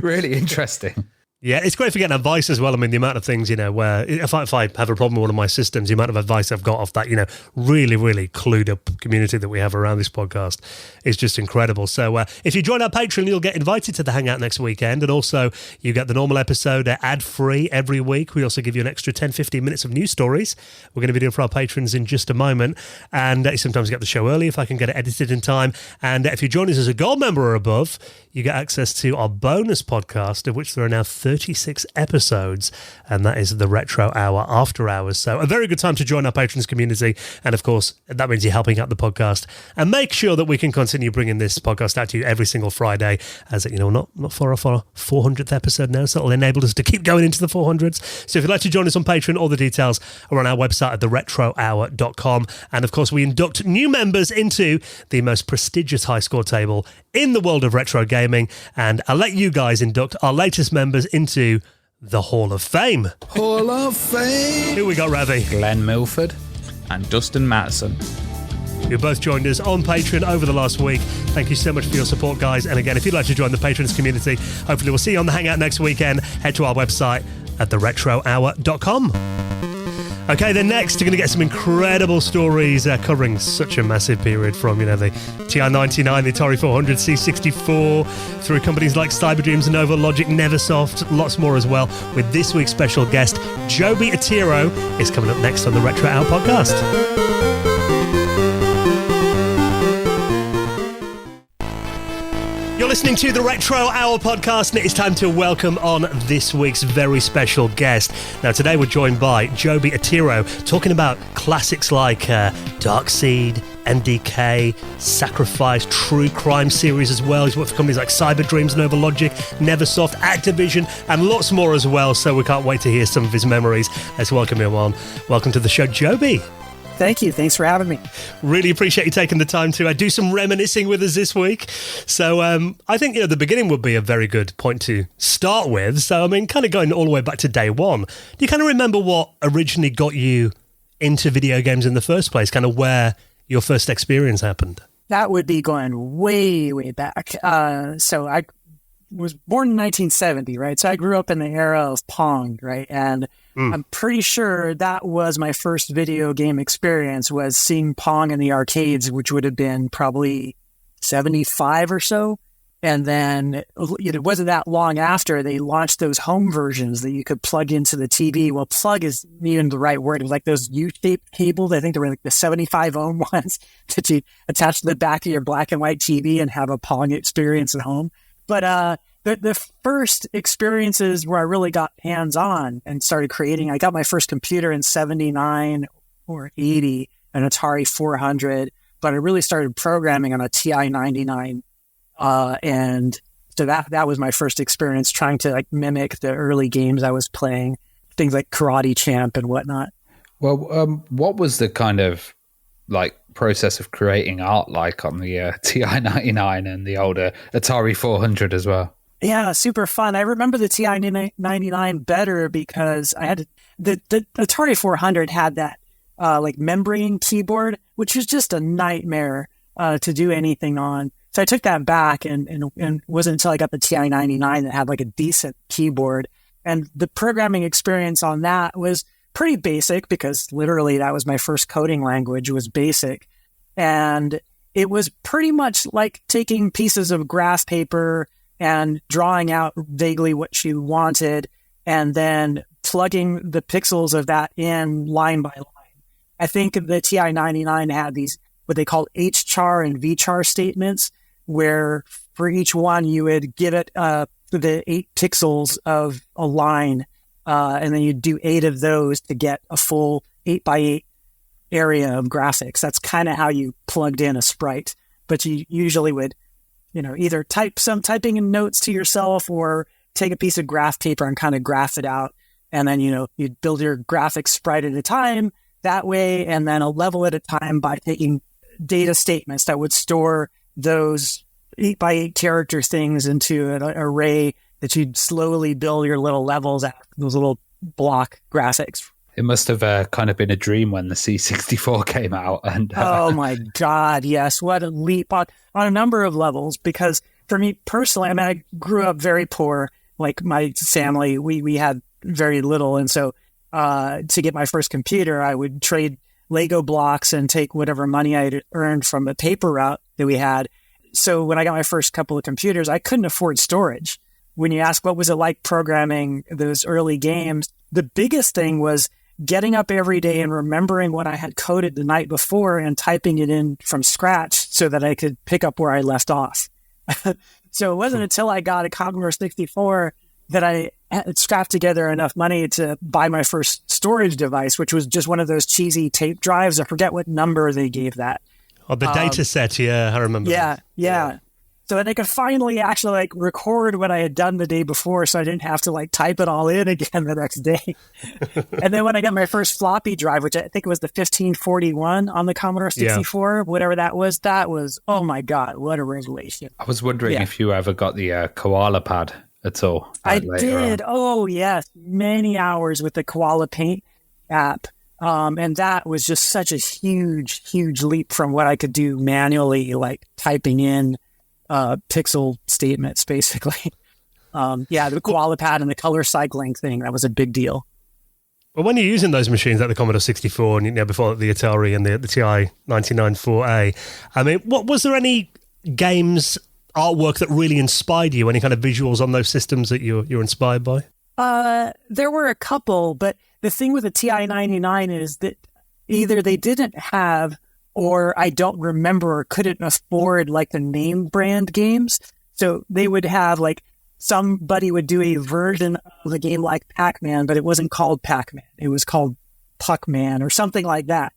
Really interesting. Yeah, it's great for getting advice as well. I mean, the amount of things, where if I have a problem with one of my systems, the amount of advice I've got off that, really, really clued up community that we have around this podcast is just incredible. So if you join our Patreon, you'll get invited to the Hangout next weekend. And also you get the normal episode ad-free every week. We also give you an extra 10, 15 minutes of news stories we're going to be doing for our patrons in just a moment. And sometimes get the show early if I can get it edited in time. And if you join us as a gold member or above, you get access to our bonus podcast, of which there are now 36 episodes, and that is the Retro Hour After Hours. So a very good time to join our patrons community, and of course that means you're helping out the podcast and make sure that we can continue bringing this podcast out to you every single Friday, as not far off our 400th episode now, so it'll enable us to keep going into the 400s. So if you'd like to join us on Patreon, all the details are on our website at theretrohour.com. And of course we induct new members into the most prestigious high score table in the world of retro gaming, and I'll let you guys induct our latest members into the Hall of Fame. Hall of Fame. Who we got, Ravi? Glenn Milford. And Dustin Matteson. who both joined us on Patreon over the last week. Thank you so much for your support, guys. And again, if you'd like to join the Patrons community, hopefully we'll see you on the Hangout next weekend. Head to our website at theretrohour.com. Okay, then next, you're going to get some incredible stories covering such a massive period from, the TI99, the Atari 400, C64, through companies like Cyberdreams, Nova, Logic, Neversoft, lots more as well, with this week's special guest, Joby Otero, is coming up next on the Retro Hour podcast. You're listening to the Retro Hour podcast, and it is time to welcome on this week's very special guest. Now, today we're joined by Joby Otero, talking about classics like Darkseed, MDK, Sacrifice, True Crime series as well. He's worked for companies like Cyberdreams, Nova Logic, Neversoft, Activision, and lots more as well, so we can't wait to hear some of his memories. Let's welcome him on. Welcome to the show, Joby. Thank you. Thanks for having me. Really appreciate you taking the time to do some reminiscing with us this week. So I think, the beginning would be a very good point to start with. So, kind of going all the way back to day one, do you kind of remember what originally got you into video games in the first place, kind of where your first experience happened? That would be going way, way back. So I was born in 1970, right? So I grew up in the era of Pong, right? And I'm pretty sure that was my first video game experience, was seeing Pong in the arcades, which would have been probably 75 or so. And then it wasn't that long after they launched those home versions that you could plug into the TV. Well, plug is even the right word. It was like those U-shaped cables. I think they were like the 75 ohm ones that you attach to the back of your black and white TV and have a Pong experience at home. But the first experiences where I really got hands-on and started creating, I got my first computer in 79 or 80, an Atari 400, but I really started programming on a TI99. And so that was my first experience trying to mimic the early games I was playing, things like Karate Champ and whatnot. Well, what was the kind of process of creating art like on the TI99 and the older Atari 400 as well? Yeah, super fun. I remember the TI99 better because I had the Atari 400 had that membrane keyboard, which was just a nightmare to do anything on. So I took that back, and it wasn't until I got the TI99 that had a decent keyboard. And the programming experience on that was pretty basic because literally that was my first coding language, was BASIC. And it was pretty much like taking pieces of graph paper and drawing out vaguely what you wanted and then plugging the pixels of that in line by line. I think the TI99 had these, what they call H-char and V-char statements, where for each one you would give it the 8 pixels of a line, and then you'd do 8 of those to get a full 8x8 area of graphics. That's kind of how you plugged in a sprite. But you usually would, either typing in notes to yourself or take a piece of graph paper and kind of graph it out. And then, you'd build your graphics sprite at a time that way, and then a level at a time by taking data statements that would store those 8x8 character things into an array that you'd slowly build your little levels out, those little block graphics. It must have kind of been a dream when the C64 came out. And oh my God, yes. What a leap on a number of levels. Because for me personally, I mean, I grew up very poor. Like my family, we had very little. And so to get my first computer, I would trade Lego blocks and take whatever money I had earned from a paper route that we had. So when I got my first couple of computers, I couldn't afford storage. When you ask what was it like programming those early games, the biggest thing was getting up every day and remembering what I had coded the night before and typing it in from scratch so that I could pick up where I left off. So it wasn't until I got a Commodore 64 that I had scrapped together enough money to buy my first storage device, which was just one of those cheesy tape drives. I forget what number they gave that. Oh, the data set, yeah, I remember. Yeah. So that I could finally actually like record what I had done the day before, so I didn't have to like type it all in again the next day. And then when I got my first floppy drive, which I think was the 1541 on the Commodore 64, whatever that was, oh my God, what a revelation. I was wondering if you ever got the Koala pad at all. I did. Oh yes, many hours with the Koala Paint app. And that was just such a huge leap from what I could do manually, like typing in pixel statements, basically. The Koala pad and the color cycling thing, that was a big deal. Well, when you're using those machines like the Commodore 64 and before the Atari and the TI99 4A, I mean, was there any games, artwork that really inspired you? Any kind of visuals on those systems that you're inspired by? There were a couple, but the thing with the TI99 is that either they didn't have, or I don't remember or couldn't afford like the name brand games. So they would have like somebody would do a version of a game like Pac-Man, but it wasn't called Pac-Man. It was called Puck-Man or something like that,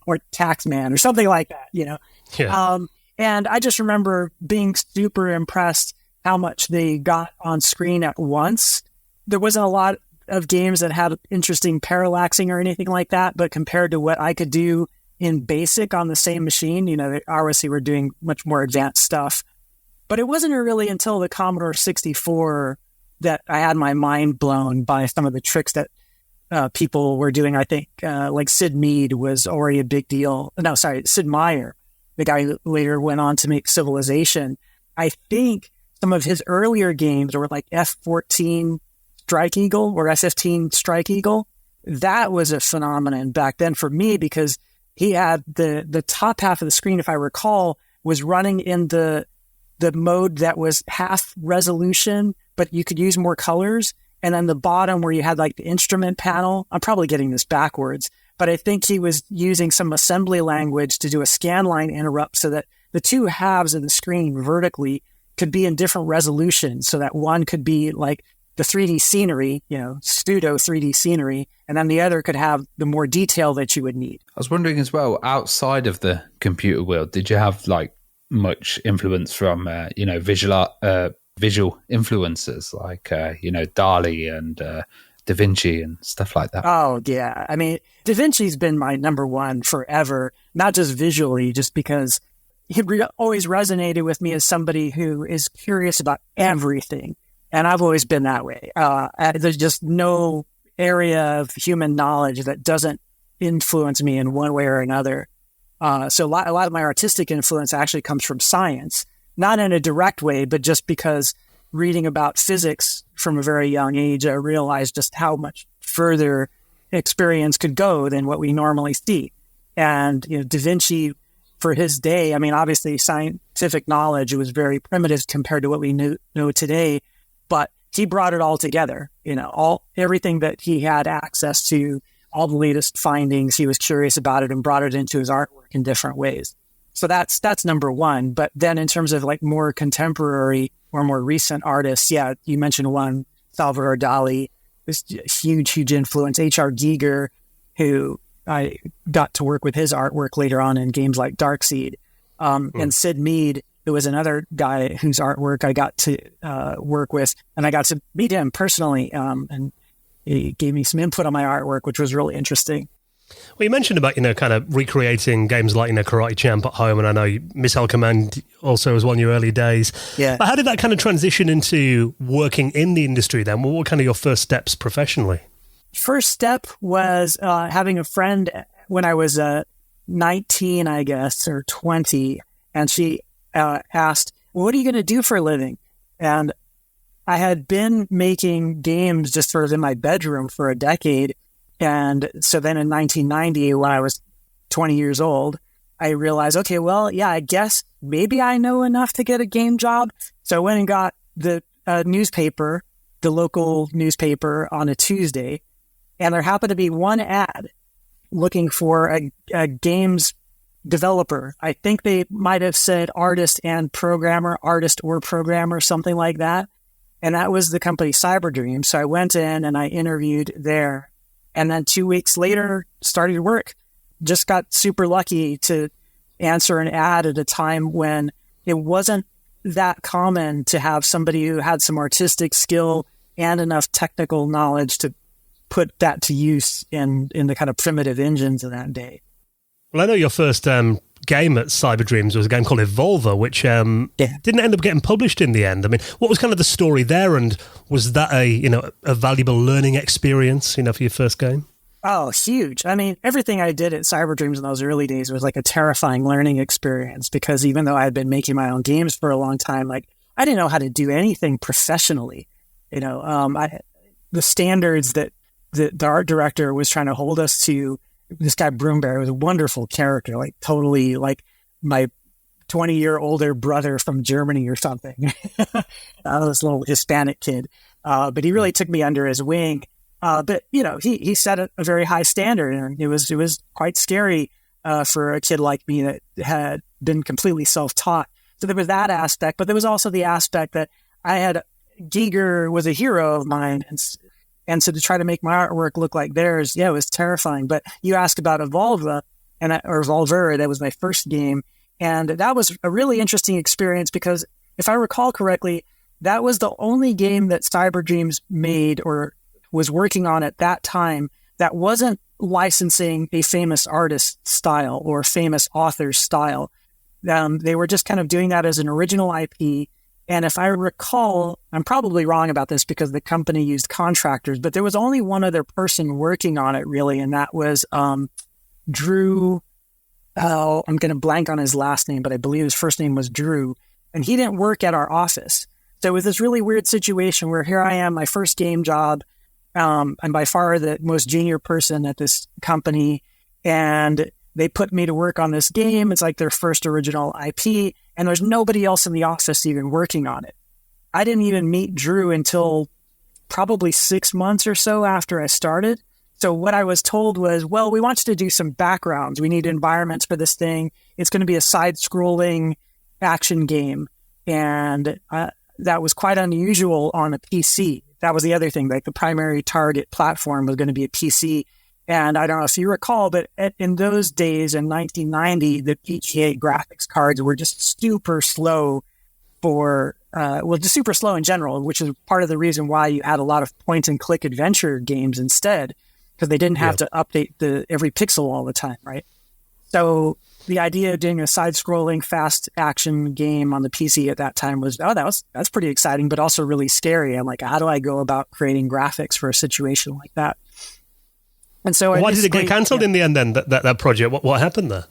or Tax-Man or something like that, Yeah. And I just remember being super impressed how much they got on screen at once. There wasn't a lot of games that had interesting parallaxing or anything like that, but compared to what I could do in BASIC on the same machine, they obviously were doing much more advanced stuff. But it wasn't really until the Commodore 64 that I had my mind blown by some of the tricks that people were doing. I think like Sid Mead was already a big deal. No, sorry, Sid Meier, the guy who later went on to make Civilization. I think some of his earlier games were like F-14 Strike Eagle or F-15 Strike Eagle. That was a phenomenon back then for me because he had the top half of the screen, if I recall, was running in the mode that was half resolution, but you could use more colors. And then the bottom where you had like the instrument panel, I'm probably getting this backwards, but I think he was using some assembly language to do a scanline interrupt so that the two halves of the screen vertically could be in different resolutions, so that one could be like the 3D scenery, pseudo 3D scenery, and then the other could have the more detail that you would need. I was wondering as well, outside of the computer world, did you have like much influence from, visual influences like, Dali and Da Vinci and stuff like that? Oh, yeah. I mean, Da Vinci's been my number one forever, not just visually, just because he always resonated with me as somebody who is curious about everything. And I've always been that way. There's just no area of human knowledge that doesn't influence me in one way or another. So a lot of my artistic influence actually comes from science, not in a direct way, but just because reading about physics from a very young age, I realized just how much further experience could go than what we normally see. And, Da Vinci, for his day, I mean, obviously scientific knowledge was very primitive compared to what we know today. But he brought it all together, everything that he had access to, all the latest findings. He was curious about it and brought it into his artwork in different ways. So that's number one. But then in terms of like more contemporary or more recent artists, you mentioned one, Salvador Dali, was a huge influence. H.R. Giger, who I got to work with his artwork later on in games like Darkseed, and Sid Mead, who was another guy whose artwork I got to work with, and I got to meet him personally, and he gave me some input on my artwork, which was really interesting. Well, you mentioned about, kind of recreating games like, Karate Champ at home, and I know Missile Command also was one of your early days. Yeah. But how did that kind of transition into working in the industry then? What were kind of your first steps professionally? First step was having a friend when I was 19, I guess, or 20, and she asked, well, what are you going to do for a living? And I had been making games just sort of in my bedroom for a decade. And so then in 1990, when I was 20 years old, I realized, okay, well, yeah, I guess maybe I know enough to get a game job. So I went and got the newspaper, the local newspaper, on a Tuesday. And there happened to be one ad looking for a games developer. I think they might have said artist or programmer, something like that. And that was the company Cyberdream. So I went in and I interviewed there. And then 2 weeks later, started work. Just got super lucky to answer an ad at a time when it wasn't that common to have somebody who had some artistic skill and enough technical knowledge to put that to use in the kind of primitive engines of that day. Well, I know your first game at Cyberdreams was a game called Evolver, which didn't end up getting published in the end. I mean, what was kind of the story there, and was that a valuable learning experience, for your first game? Oh, huge. I mean, everything I did at Cyberdreams in those early days was like a terrifying learning experience, because even though I had been making my own games for a long time, like I didn't know how to do anything professionally. The standards that the art director was trying to hold us to, this guy Broomberry was a wonderful character, like totally like my 20-year older brother from Germany or something. This little Hispanic kid. But he really took me under his wing. But he set a very high standard, and it was quite scary for a kid like me that had been completely self-taught. So there was that aspect, but there was also the aspect that Giger was a hero of mine, and so to try to make my artwork look like theirs, it was terrifying. But you asked about Evolver, Evolver, that was my first game. And that was a really interesting experience because if I recall correctly, that was the only game that Cyberdreams made or was working on at that time that wasn't licensing a famous artist style or famous author's style. They were just kind of doing that as an original IP. And if I recall, I'm probably wrong about this because the company used contractors, but there was only one other person working on it really, and that was Drew. I'm going to blank on his last name, but I believe his first name was Drew, and he didn't work at our office. So it was this really weird situation where here I am, my first game job. I'm by far the most junior person at this company, and they put me to work on this game. It's like their first original IP, and there's nobody else in the office even working on it. I didn't even meet Drew until probably 6 months or so after I started. So what I was told was, well, we want you to do some backgrounds. We need environments for this thing. It's going to be a side-scrolling action game. And that was quite unusual on a PC. That was the other thing. Like the primary target platform was going to be a PC. And I don't know if you recall, but in those days in 1990, the PGA graphics cards were just super slow just super slow in general, which is part of the reason why you had a lot of point-and-click adventure games instead, because they didn't have to update every pixel all the time, right? So the idea of doing a side-scrolling fast action game on the PC at that time was, that's pretty exciting, but also really scary. I'm like, how do I go about creating graphics for a situation like that? And so why did it get cancelled in the end then, that project? What happened there?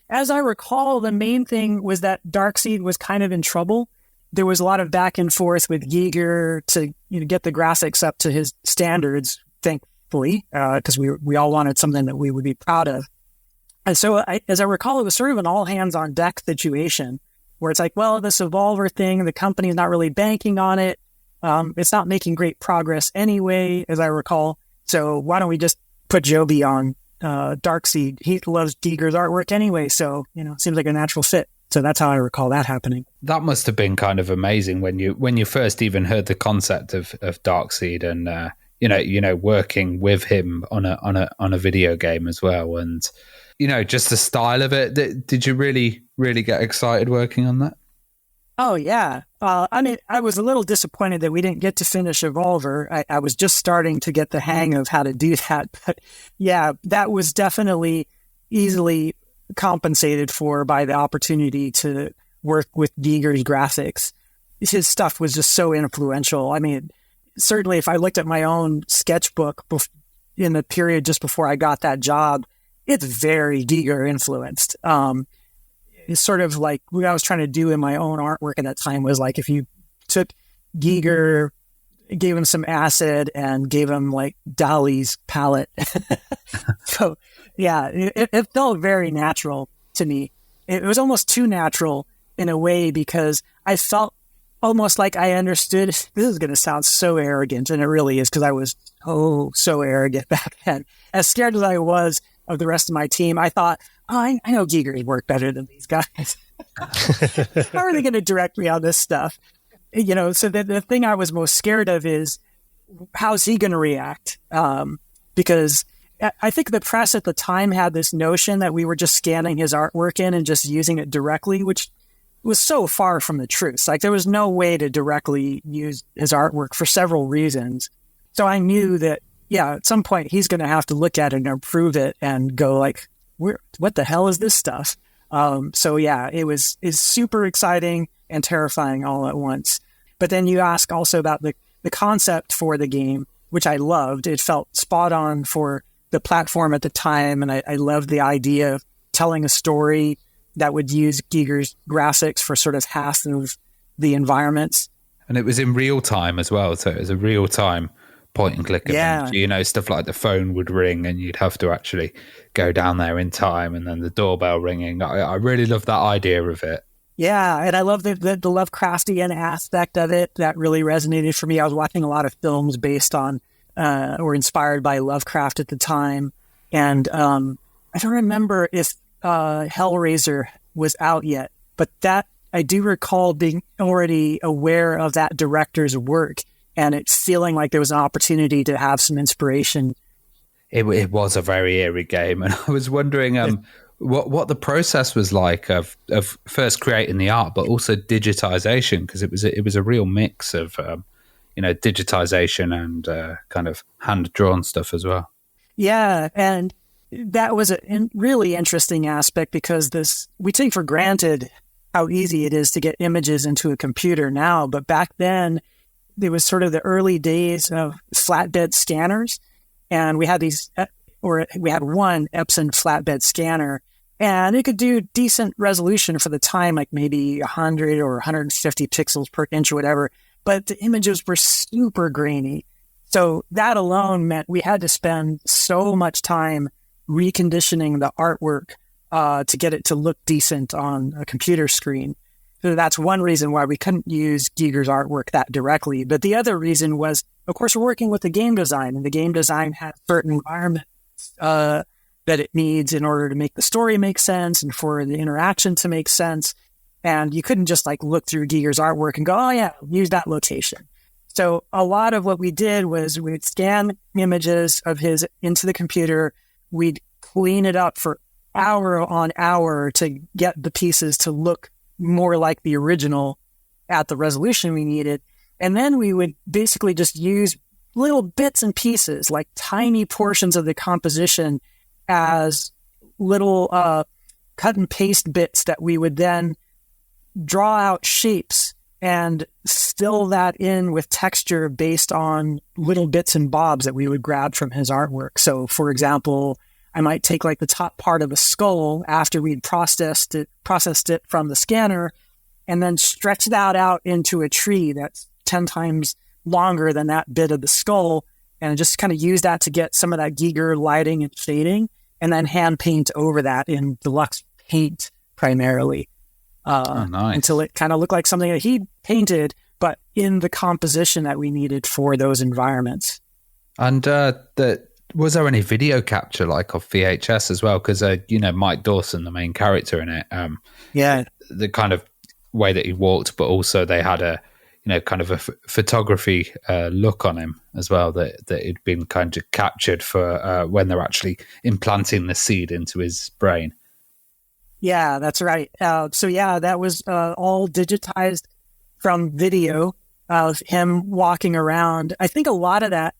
As I recall, the main thing was that Darkseed was kind of in trouble. There was a lot of back and forth with Giger to get the graphics up to his standards, thankfully, because we all wanted something that we would be proud of. And so as I recall, it was sort of an all-hands-on-deck situation where it's like, well, this Evolver thing, the company's not really banking on it. It's not making great progress anyway, as I recall. So why don't we just put Joby on Darkseed? He loves Giger's artwork anyway, so it seems like a natural fit. So that's how I recall that happening. That must have been kind of amazing when you first even heard the concept of Darkseed and working with him on a video game as well, and just the style of it. Did you really get excited working on that? Oh, yeah. I mean, I was a little disappointed that we didn't get to finish Evolver. I was just starting to get the hang of how to do that. But yeah, that was definitely easily compensated for by the opportunity to work with Giger's graphics. His stuff was just so influential. I mean, certainly if I looked at my own sketchbook in the period just before I got that job, it's very Giger influenced. It's sort of like what I was trying to do in my own artwork at that time was like if you took Giger, gave him some acid, and gave him like Dali's palette. So yeah, it felt very natural to me. It was almost too natural in a way because I felt almost like I understood. This is going to sound so arrogant, and it really is because I was so arrogant back then. As scared as I was of the rest of my team, I thought, I know Giger's work better than these guys. How are they going to direct me on this stuff? You know, so the thing I was most scared of is how's he going to react? Because I think the press at the time had this notion that we were just scanning his artwork in and just using it directly, which was so far from the truth. Like there was no way to directly use his artwork for several reasons. So I knew that, yeah, at some point he's going to have to look at it and approve it and go like, what the hell is this stuff? So yeah, it's super exciting and terrifying all at once. But then you ask also about the concept for the game, which I loved. It felt spot on for the platform at the time. And I loved the idea of telling a story that would use Giger's graphics for sort of half of the environments. And it was in real time as well. So it was a real time point and click event. You know, stuff like the phone would ring and you'd have to actually go down there in time and then the doorbell ringing. I really love that idea of it. Yeah, and I love the Lovecraftian aspect of it. That really resonated for me. I was watching a lot of films based on or inspired by Lovecraft at the time. And I don't remember if Hellraiser was out yet, but that I do recall being already aware of that director's work and it feeling like there was an opportunity to have some inspiration. It was a very eerie game, and I was wondering what the process was like of first creating the art, but also digitization, because it was a real mix of digitization and kind of hand drawn stuff as well. Yeah, and that was a really interesting aspect because we take for granted how easy it is to get images into a computer now, but back then it was sort of the early days of flatbed scanners, and we had one Epson flatbed scanner, and it could do decent resolution for the time, like maybe 100 or 150 pixels per inch or whatever, but the images were super grainy. So that alone meant we had to spend so much time reconditioning the artwork to get it to look decent on a computer screen. So that's one reason why we couldn't use Giger's artwork that directly. But the other reason was, of course, we're working with the game design, and the game design has certain environments that it needs in order to make the story make sense and for the interaction to make sense. And you couldn't just like look through Giger's artwork and go, oh yeah, use that location. So a lot of what we did was we'd scan images of his into the computer. We'd clean it up for hour on hour to get the pieces to look more like the original at the resolution we needed. And then we would basically just use little bits and pieces, like tiny portions of the composition as little cut and paste bits that we would then draw out shapes and fill that in with texture based on little bits and bobs that we would grab from his artwork. So, for example, I might take like the top part of a skull after we'd processed it from the scanner and then stretch that out into a tree that's 10 times longer than that bit of the skull, and just kind of use that to get some of that Giger lighting and shading, and then hand paint over that in deluxe paint primarily nice. Until it kind of looked like something that he painted, but in the composition that we needed for those environments. And was there any video capture like of VHS as well? Because, Mike Dawson, the main character in it, the kind of way that he walked, but also they had a, kind of a photography look on him as well that had been kind of captured for when they're actually implanting the seed into his brain. Yeah, that's right. So yeah, that was all digitized from video of him walking around. I think a lot of that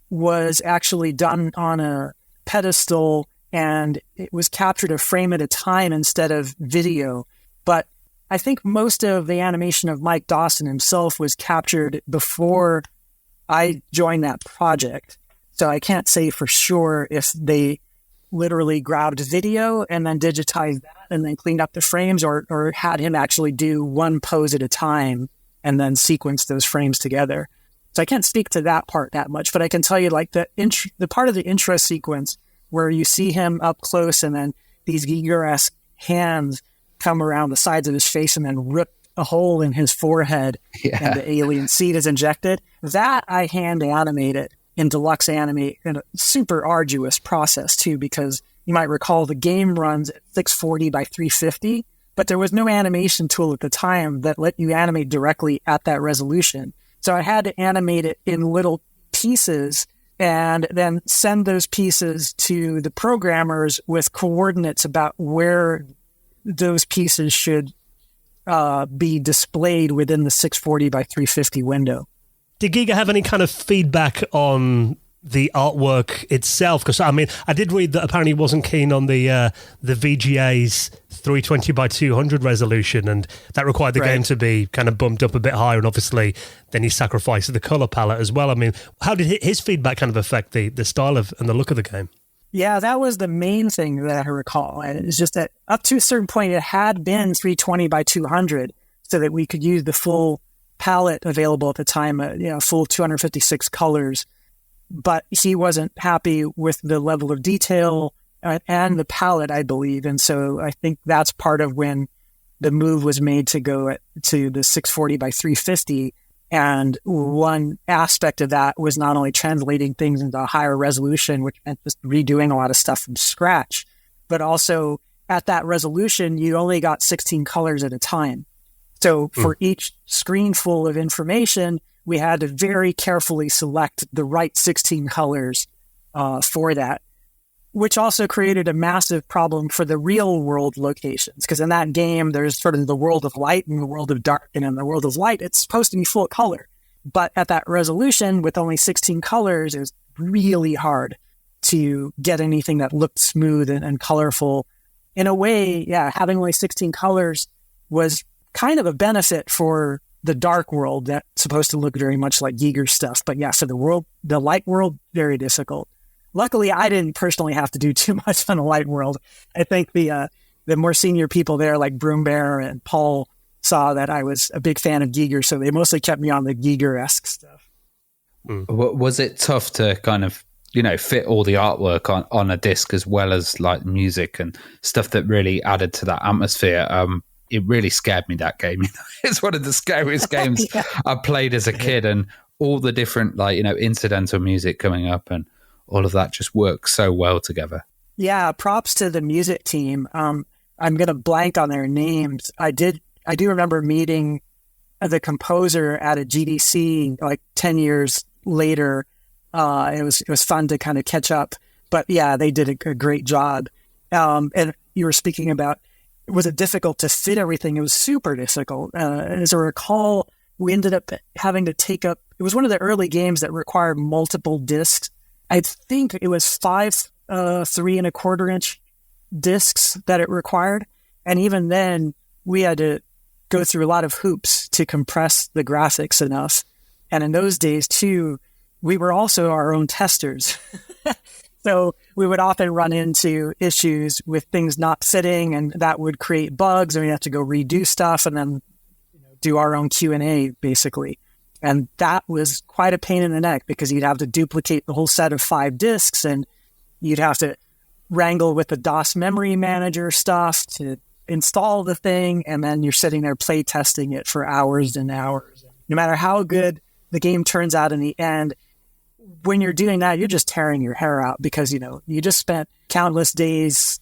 was actually done on a pedestal, and it was captured a frame at a time instead of video. But I think most of the animation of Mike Dawson himself was captured before I joined that project. So I can't say for sure if they literally grabbed video and then digitized that and then cleaned up the frames, or had him actually do one pose at a time and then sequence those frames together. So I can't speak to that part that much, but I can tell you like the part of the intro sequence where you see him up close and then these Giger-esque hands come around the sides of his face and then rip a hole in his forehead and the alien seed is injected. That I hand animated in Deluxe Animate in a super arduous process too, because you might recall the game runs at 640 by 350, but there was no animation tool at the time that let you animate directly at that resolution. So I had to animate it in little pieces and then send those pieces to the programmers with coordinates about where those pieces should be displayed within the 640 by 350 window. Did Giga have any kind of feedback on the artwork itself? Because I mean, I did read that apparently he wasn't keen on the VGA's 320 by 200 resolution, and that required the game to be kind of bumped up a bit higher. And obviously, then he sacrificed the color palette as well. I mean, how did his feedback kind of affect the style of and the look of the game? Yeah, that was the main thing that I recall. And it's just that up to a certain point, it had been 320 by 200, so that we could use the full palette available at the time, full 256 colors. But he wasn't happy with the level of detail and the palette, I believe. And so I think that's part of when the move was made to go to the 640 by 350. And one aspect of that was not only translating things into a higher resolution, which meant just redoing a lot of stuff from scratch, but also at that resolution, you only got 16 colors at a time. So for each screen full of information, we had to very carefully select the right 16 colors for that, which also created a massive problem for the real world locations. Because in that game, there's sort of the world of light and the world of dark. And in the world of light, it's supposed to be full color. But at that resolution, with only 16 colors, it was really hard to get anything that looked smooth and colorful. In a way, having only 16 colors was kind of a benefit for the dark world that's supposed to look very much like Giger's stuff. But for the light world, very difficult. Luckily, I didn't personally have to do too much on the light world. I think the more senior people there, like Broom Bear and Paul, saw that I was a big fan of Giger, so they mostly kept me on the Giger-esque stuff. Was it tough to kind of, fit all the artwork on a disc as well as like music and stuff that really added to that atmosphere? It really scared me, that game. It's one of the scariest games I played as a kid, and all the different incidental music coming up and all of that just works so well together. Yeah, props to the music team. I'm going to blank on their names. I do remember meeting the composer at a GDC like 10 years later. It was fun to kind of catch up, but they did a great job. And you were speaking about, was it difficult to fit everything? It was super difficult. As I recall, we ended up having to take up, it was one of the early games that required multiple discs. I think it was 5 3.25-inch discs that it required. And even then, we had to go through a lot of hoops to compress the graphics enough. And in those days, too, we were also our own testers. So we would often run into issues with things not fitting, and that would create bugs, and we had to go redo stuff and then do our own Q&A, basically. And that was quite a pain in the neck, because you'd have to duplicate the whole set of 5 discs, and you'd have to wrangle with the DOS memory manager stuff to install the thing, and then you're sitting there play testing it for hours and hours. No matter how good the game turns out in the end, when you're doing that, you're just tearing your hair out, because, you just spent countless days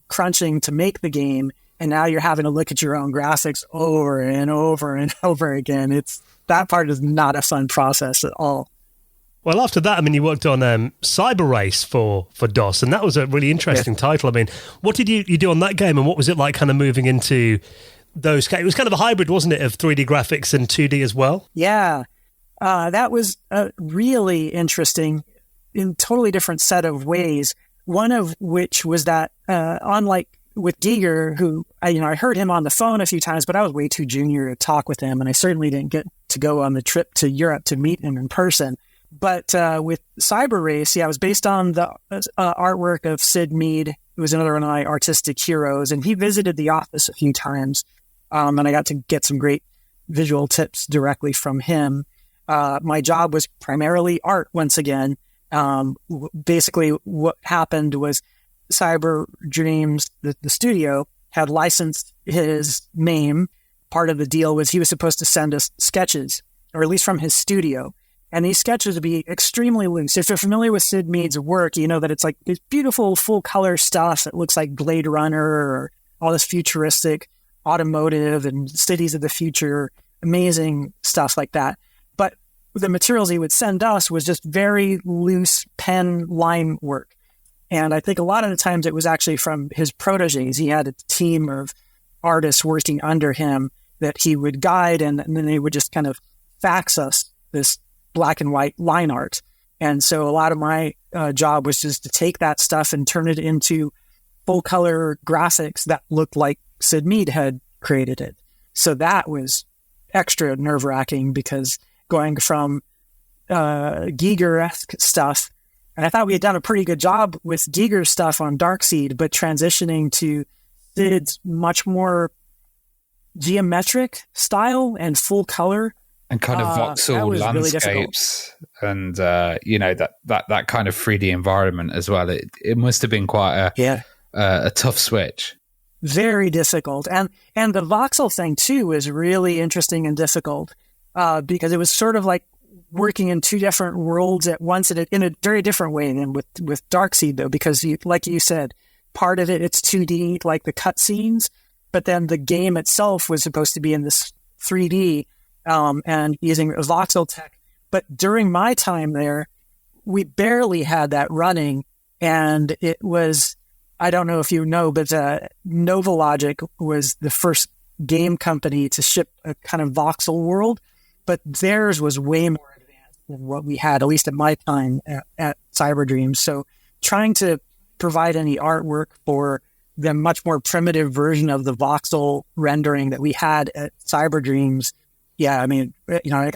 crunching to make the game, and now you're having to look at your own graphics over and over and over again. That part is not a fun process at all. Well, after that, I mean, you worked on Cyber Race for DOS, and that was a really interesting title. I mean, what did you do on that game, and what was it like kind of moving into those games? It was kind of a hybrid, wasn't it, of 3D graphics and 2D as well? Yeah, that was really interesting in a totally different set of ways. One of which was that, unlike with Giger, who, I heard him on the phone a few times, but I was way too junior to talk with him, and I certainly didn't get to go on the trip to Europe to meet him in person. But with Cyber Race, it was based on the artwork of Sid Mead, who was another one of my artistic heroes, and he visited the office a few times, and I got to get some great visual tips directly from him. My job was primarily art once again. Basically, what happened was Cyber Dreams, the studio, had licensed his name. Part of the deal was he was supposed to send us sketches, or at least from his studio. And these sketches would be extremely loose. If you're familiar with Sid Mead's work, you know that it's like this beautiful full color stuff that looks like Blade Runner or all this futuristic automotive and cities of the future, amazing stuff like that. But the materials he would send us was just very loose pen line work. And I think a lot of the times it was actually from his proteges. He had a team of artists working under him that he would guide, and then they would just kind of fax us this black and white line art. And so a lot of my job was just to take that stuff and turn it into full color graphics that looked like Sid Mead had created it. So that was extra nerve wracking, because going from Giger-esque stuff, and I thought we had done a pretty good job with Giger's stuff on Darkseed, but transitioning to Sid's much more geometric style and full color, and kind of voxel landscapes, really, and that kind of 3D environment as well. It must have been quite a tough switch. Very difficult, and the voxel thing too was really interesting and difficult, because it was sort of like working in two different worlds at once, in a very different way than with Darkseed, though, because like you said, part of it's 2D, like the cutscenes, but then the game itself was supposed to be in this 3D. And using voxel tech. But during my time there, we barely had that running. And it was, I don't know if you know, but Novalogic was the first game company to ship a kind of voxel world. But theirs was way more advanced than what we had, at least at my time at Cyber Dreams. So trying to provide any artwork for the much more primitive version of the voxel rendering that we had at Cyber Dreams, yeah, I mean,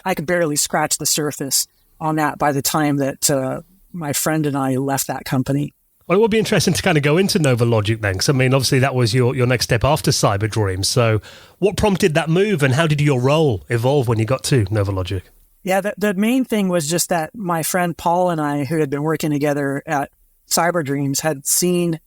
I could barely scratch the surface on that by the time that my friend and I left that company. Well, it would be interesting to kind of go into Novalogic then, because I mean, obviously that was your next step after Cyber Dreams. So what prompted that move, and how did your role evolve when you got to Novalogic? Yeah, the main thing was just that my friend Paul and I, who had been working together at Cyber Dreams, had seen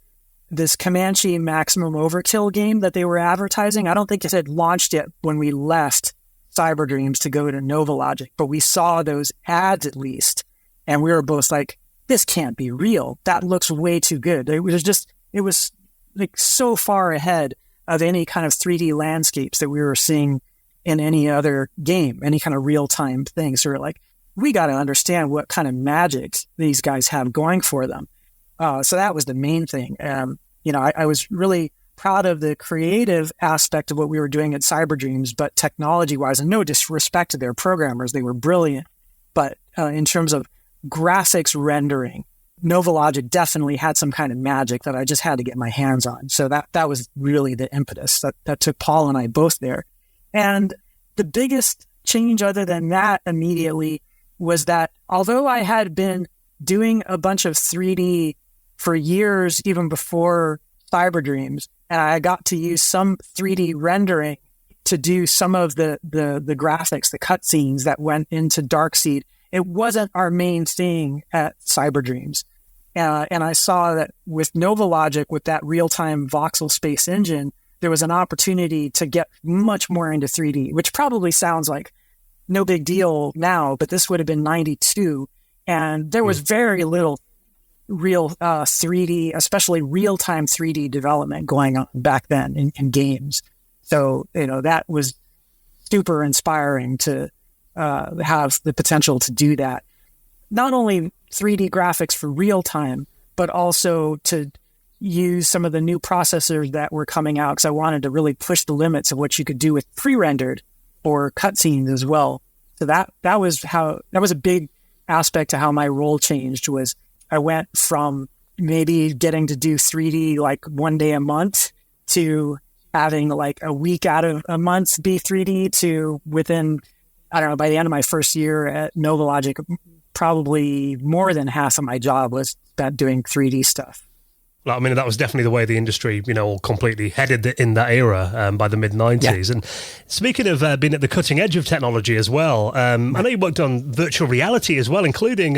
this Comanche Maximum Overkill game that they were advertising. I don't think it had launched yet when we left Cyber Dreams to go to Novalogic, but we saw those ads at least, and we were both like, this can't be real. That looks way too good. It was like so far ahead of any kind of 3D landscapes that we were seeing in any other game, any kind of real-time thing. So we're like, we got to understand what kind of magic these guys have going for them. So that was the main thing. I was really proud of the creative aspect of what we were doing at Cyber Dreams, but technology-wise, and no disrespect to their programmers, they were brilliant. But in terms of graphics rendering, Novalogic definitely had some kind of magic that I just had to get my hands on. So that was really the impetus that took Paul and I both there. And the biggest change other than that immediately was that although I had been doing a bunch of 3D for years, even before Cyber Dreams, and I got to use some 3D rendering to do some of the graphics, the cutscenes that went into Darkseed. It wasn't our main thing at Cyber Dreams. And I saw that with Novalogic, with that real-time voxel space engine, there was an opportunity to get much more into 3D, which probably sounds like no big deal now, but this would have been 92. And there was very little real 3D, especially real-time 3D development going on back then in games. So, that was super inspiring to have the potential to do that. not only 3D graphics for real time, but also to use some of the new processors that were coming out, because I wanted to really push the limits of what you could do with pre-rendered or cutscenes as well. So that was a big aspect to how my role changed. Was I went from maybe getting to do 3D like one day a month to having like a week out of a month be 3D, to within, I don't know, by the end of my first year at NovaLogic, probably more than half of my job was spent doing 3D stuff. I mean, that was definitely the way the industry, all completely headed in that era by the mid-90s. Yeah. And speaking of being at the cutting edge of technology as well, I know you worked on virtual reality as well, including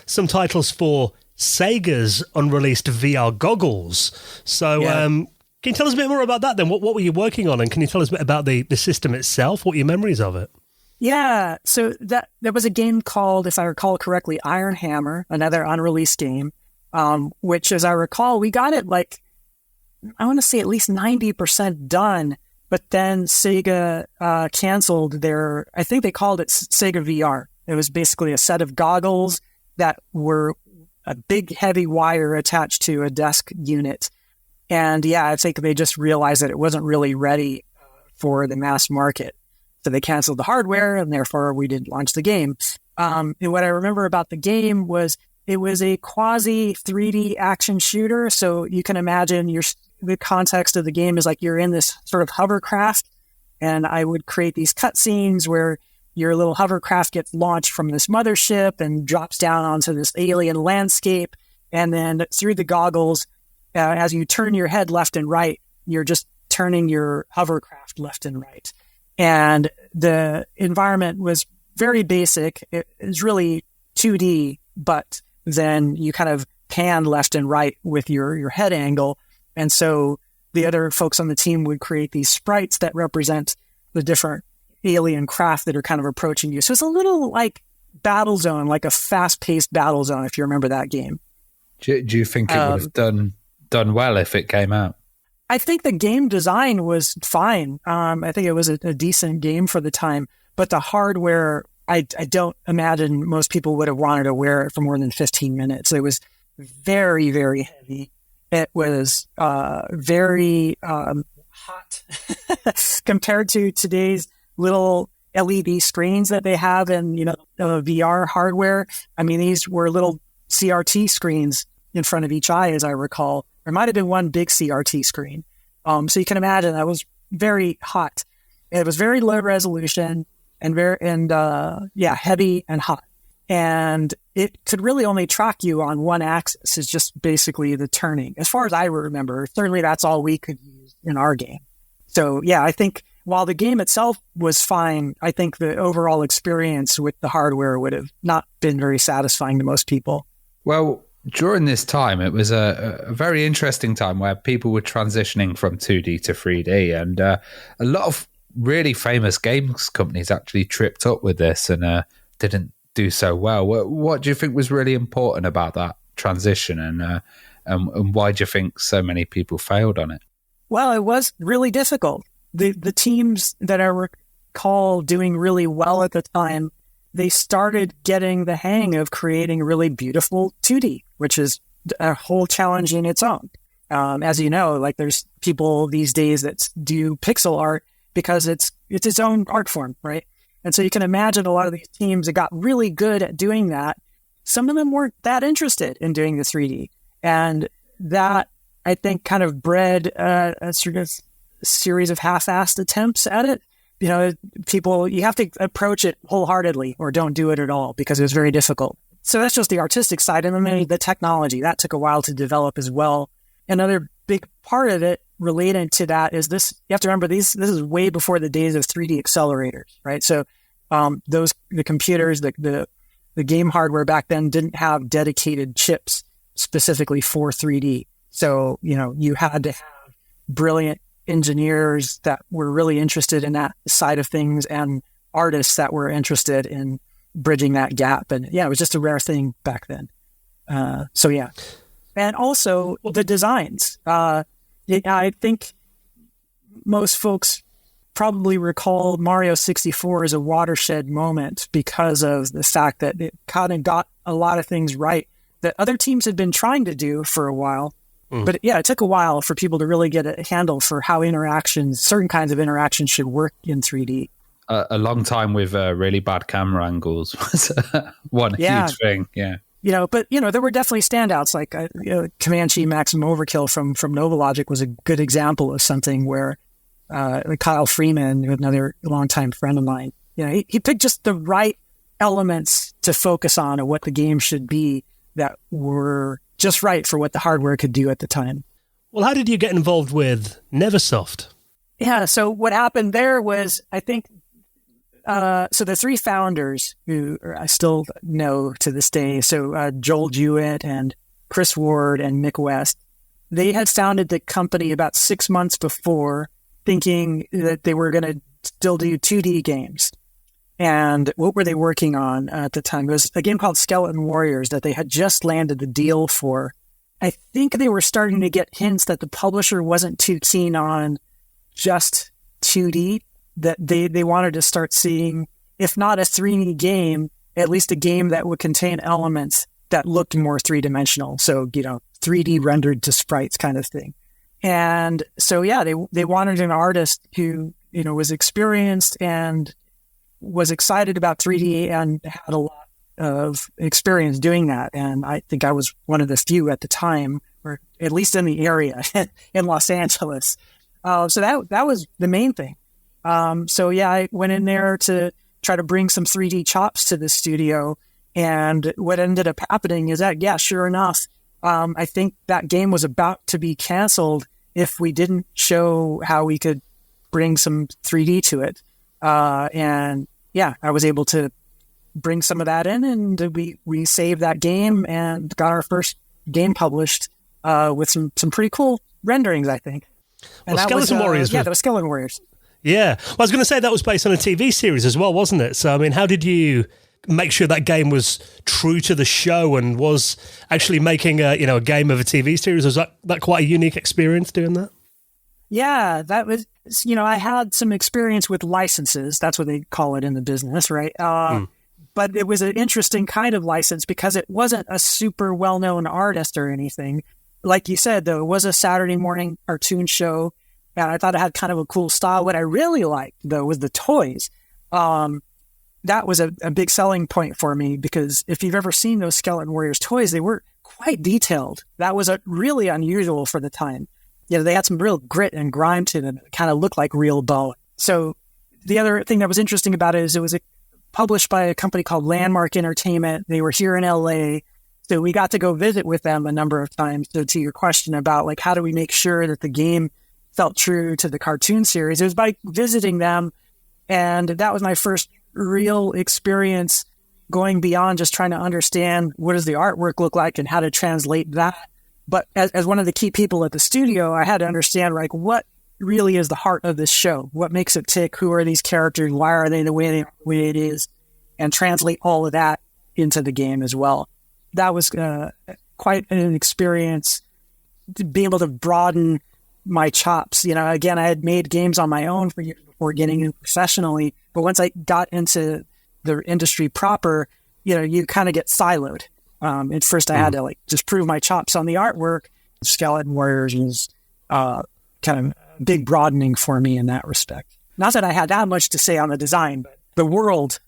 some titles for Sega's unreleased VR goggles. So can you tell us a bit more about that then? What were you working on? And can you tell us a bit about the system itself? What are your memories of it? Yeah, so there was a game called, if I recall correctly, Iron Hammer, another unreleased game. Which, as I recall, we got it like, I want to say at least 90% done, but then Sega canceled I think they called it Sega VR. It was basically a set of goggles that were a big heavy wire attached to a desk unit. And yeah, I think they just realized that it wasn't really ready for the mass market. So they canceled the hardware, and therefore we didn't launch the game. And what I remember about the game was it was a quasi 3D action shooter. So you can imagine the context of the game is like you're in this sort of hovercraft, and I would create these cutscenes where your little hovercraft gets launched from this mothership and drops down onto this alien landscape. And then through the goggles, as you turn your head left and right, you're just turning your hovercraft left and right. And the environment was very basic. It was really 2D, but then you kind of pan left and right with your head angle. And so the other folks on the team would create these sprites that represent the different alien craft that are kind of approaching you. So it's a little like Battlezone, like a fast-paced Battlezone, if you remember that game. Do you think it would have done well if it came out? I think the game design was fine. I think it was a decent game for the time, but the hardware, I don't imagine most people would have wanted to wear it for more than 15 minutes. It was very, very heavy. It was very hot compared to today's little LED screens that they have in, VR hardware. I mean, these were little CRT screens in front of each eye, as I recall. There might have been one big CRT screen. So you can imagine that was very hot. It was very low resolution and heavy and hot. And it could really only track you on one axis. It's just basically the turning. As far as I remember, certainly that's all we could use in our game. So yeah, I think while the game itself was fine, I think the overall experience with the hardware would have not been very satisfying to most people. Well, during this time, it was a very interesting time where people were transitioning from 2D to 3D, and a lot of really famous games companies actually tripped up with this and didn't do so well. What do you think was really important about that transition, and why do you think so many people failed on it? Well, it was really difficult. The teams that I recall doing really well at the time, they started getting the hang of creating really beautiful 2D, which is a whole challenge in its own. As you know, like there's people these days that do pixel art because it's its own art form, right? And so you can imagine a lot of these teams that got really good at doing that. Some of them weren't that interested in doing the 3D. And that, I think, kind of bred a sort of series of half-assed attempts at it. You have to approach it wholeheartedly or don't do it at all because it was very difficult. So that's just the artistic side. And then the technology, that took a while to develop as well. Another big part of it related to that is this. You have to remember, this is way before the days of 3D accelerators, right? So the computers, the game hardware back then didn't have dedicated chips specifically for 3D. So, you had to have brilliant engineers that were really interested in that side of things and artists that were interested in bridging that gap. And yeah, it was just a rare thing back then. So yeah. And also the designs. I think most folks probably recall Mario 64 as a watershed moment because of the fact that it kind of got a lot of things right that other teams had been trying to do for a while. But yeah, it took a while for people to really get a handle for how certain kinds of interactions should work in 3D. A long time with really bad camera angles was one huge thing. Yeah. But there were definitely standouts like Comanche Maximum Overkill from NovaLogic was a good example of something where like Kyle Freeman, another longtime friend of mine, he picked just the right elements to focus on of what the game should be that were just right for what the hardware could do at the time. Well, how did you get involved with Neversoft? Yeah, so what happened there was, I think, so the three founders who I still know to this day, so Joel Jewett and Chris Ward and Mick West, they had founded the company about 6 months before, thinking that they were going to still do 2D games. And what were they working on at the time? It was a game called Skeleton Warriors that they had just landed the deal for. I think they were starting to get hints that the publisher wasn't too keen on just 2D, that they wanted to start seeing, if not a 3D game, at least a game that would contain elements that looked more three-dimensional. So, 3D rendered to sprites kind of thing. And so, yeah, they wanted an artist who, was experienced and was excited about 3D and had a lot of experience doing that. And I think I was one of the few at the time, or at least in the area in Los Angeles. So that was the main thing. So yeah, I went in there to try to bring some 3D chops to the studio. And what ended up happening is that, yeah, sure enough, I think that game was about to be canceled if we didn't show how we could bring some 3D to it. And yeah, I was able to bring some of that in, and we saved that game and got our first game published with some pretty cool renderings, I think. And well, Skeleton Warriors. Yeah, that was Skeleton Warriors. Yeah. Well, I was going to say that was based on a TV series as well, wasn't it? So, I mean, how did you make sure that game was true to the show and was actually making a game of a TV series? Was that quite a unique experience doing that? Yeah, that was, I had some experience with licenses. That's what they call it in the business, right? But it was an interesting kind of license because it wasn't a super well-known artist or anything. Like you said, though, it was a Saturday morning cartoon show, and I thought it had kind of a cool style. What I really liked, though, was the toys. That was a big selling point for me because if you've ever seen those Skeleton Warriors toys, they were quite detailed. That was really unusual for the time. They had some real grit and grime to them. It kind of looked like real bone. So the other thing that was interesting about it is it was published by a company called Landmark Entertainment. They were here in LA. So we got to go visit with them a number of times. So to your question about like, how do we make sure that the game felt true to the cartoon series? It was by visiting them. And that was my first real experience going beyond just trying to understand what does the artwork look like and how to translate that. But as one of the key people at the studio, I had to understand like what really is the heart of this show. What makes it tick? Who are these characters? Why are they the way it is? And translate all of that into the game as well. That was quite an experience to be able to broaden my chops. Again, I had made games on my own for years before getting in professionally. But once I got into the industry proper, you kind of get siloed. At first I had to just prove my chops on the artwork. Skeleton Warriors was kind of big broadening for me in that respect. Not that I had that much to say on the design, but the world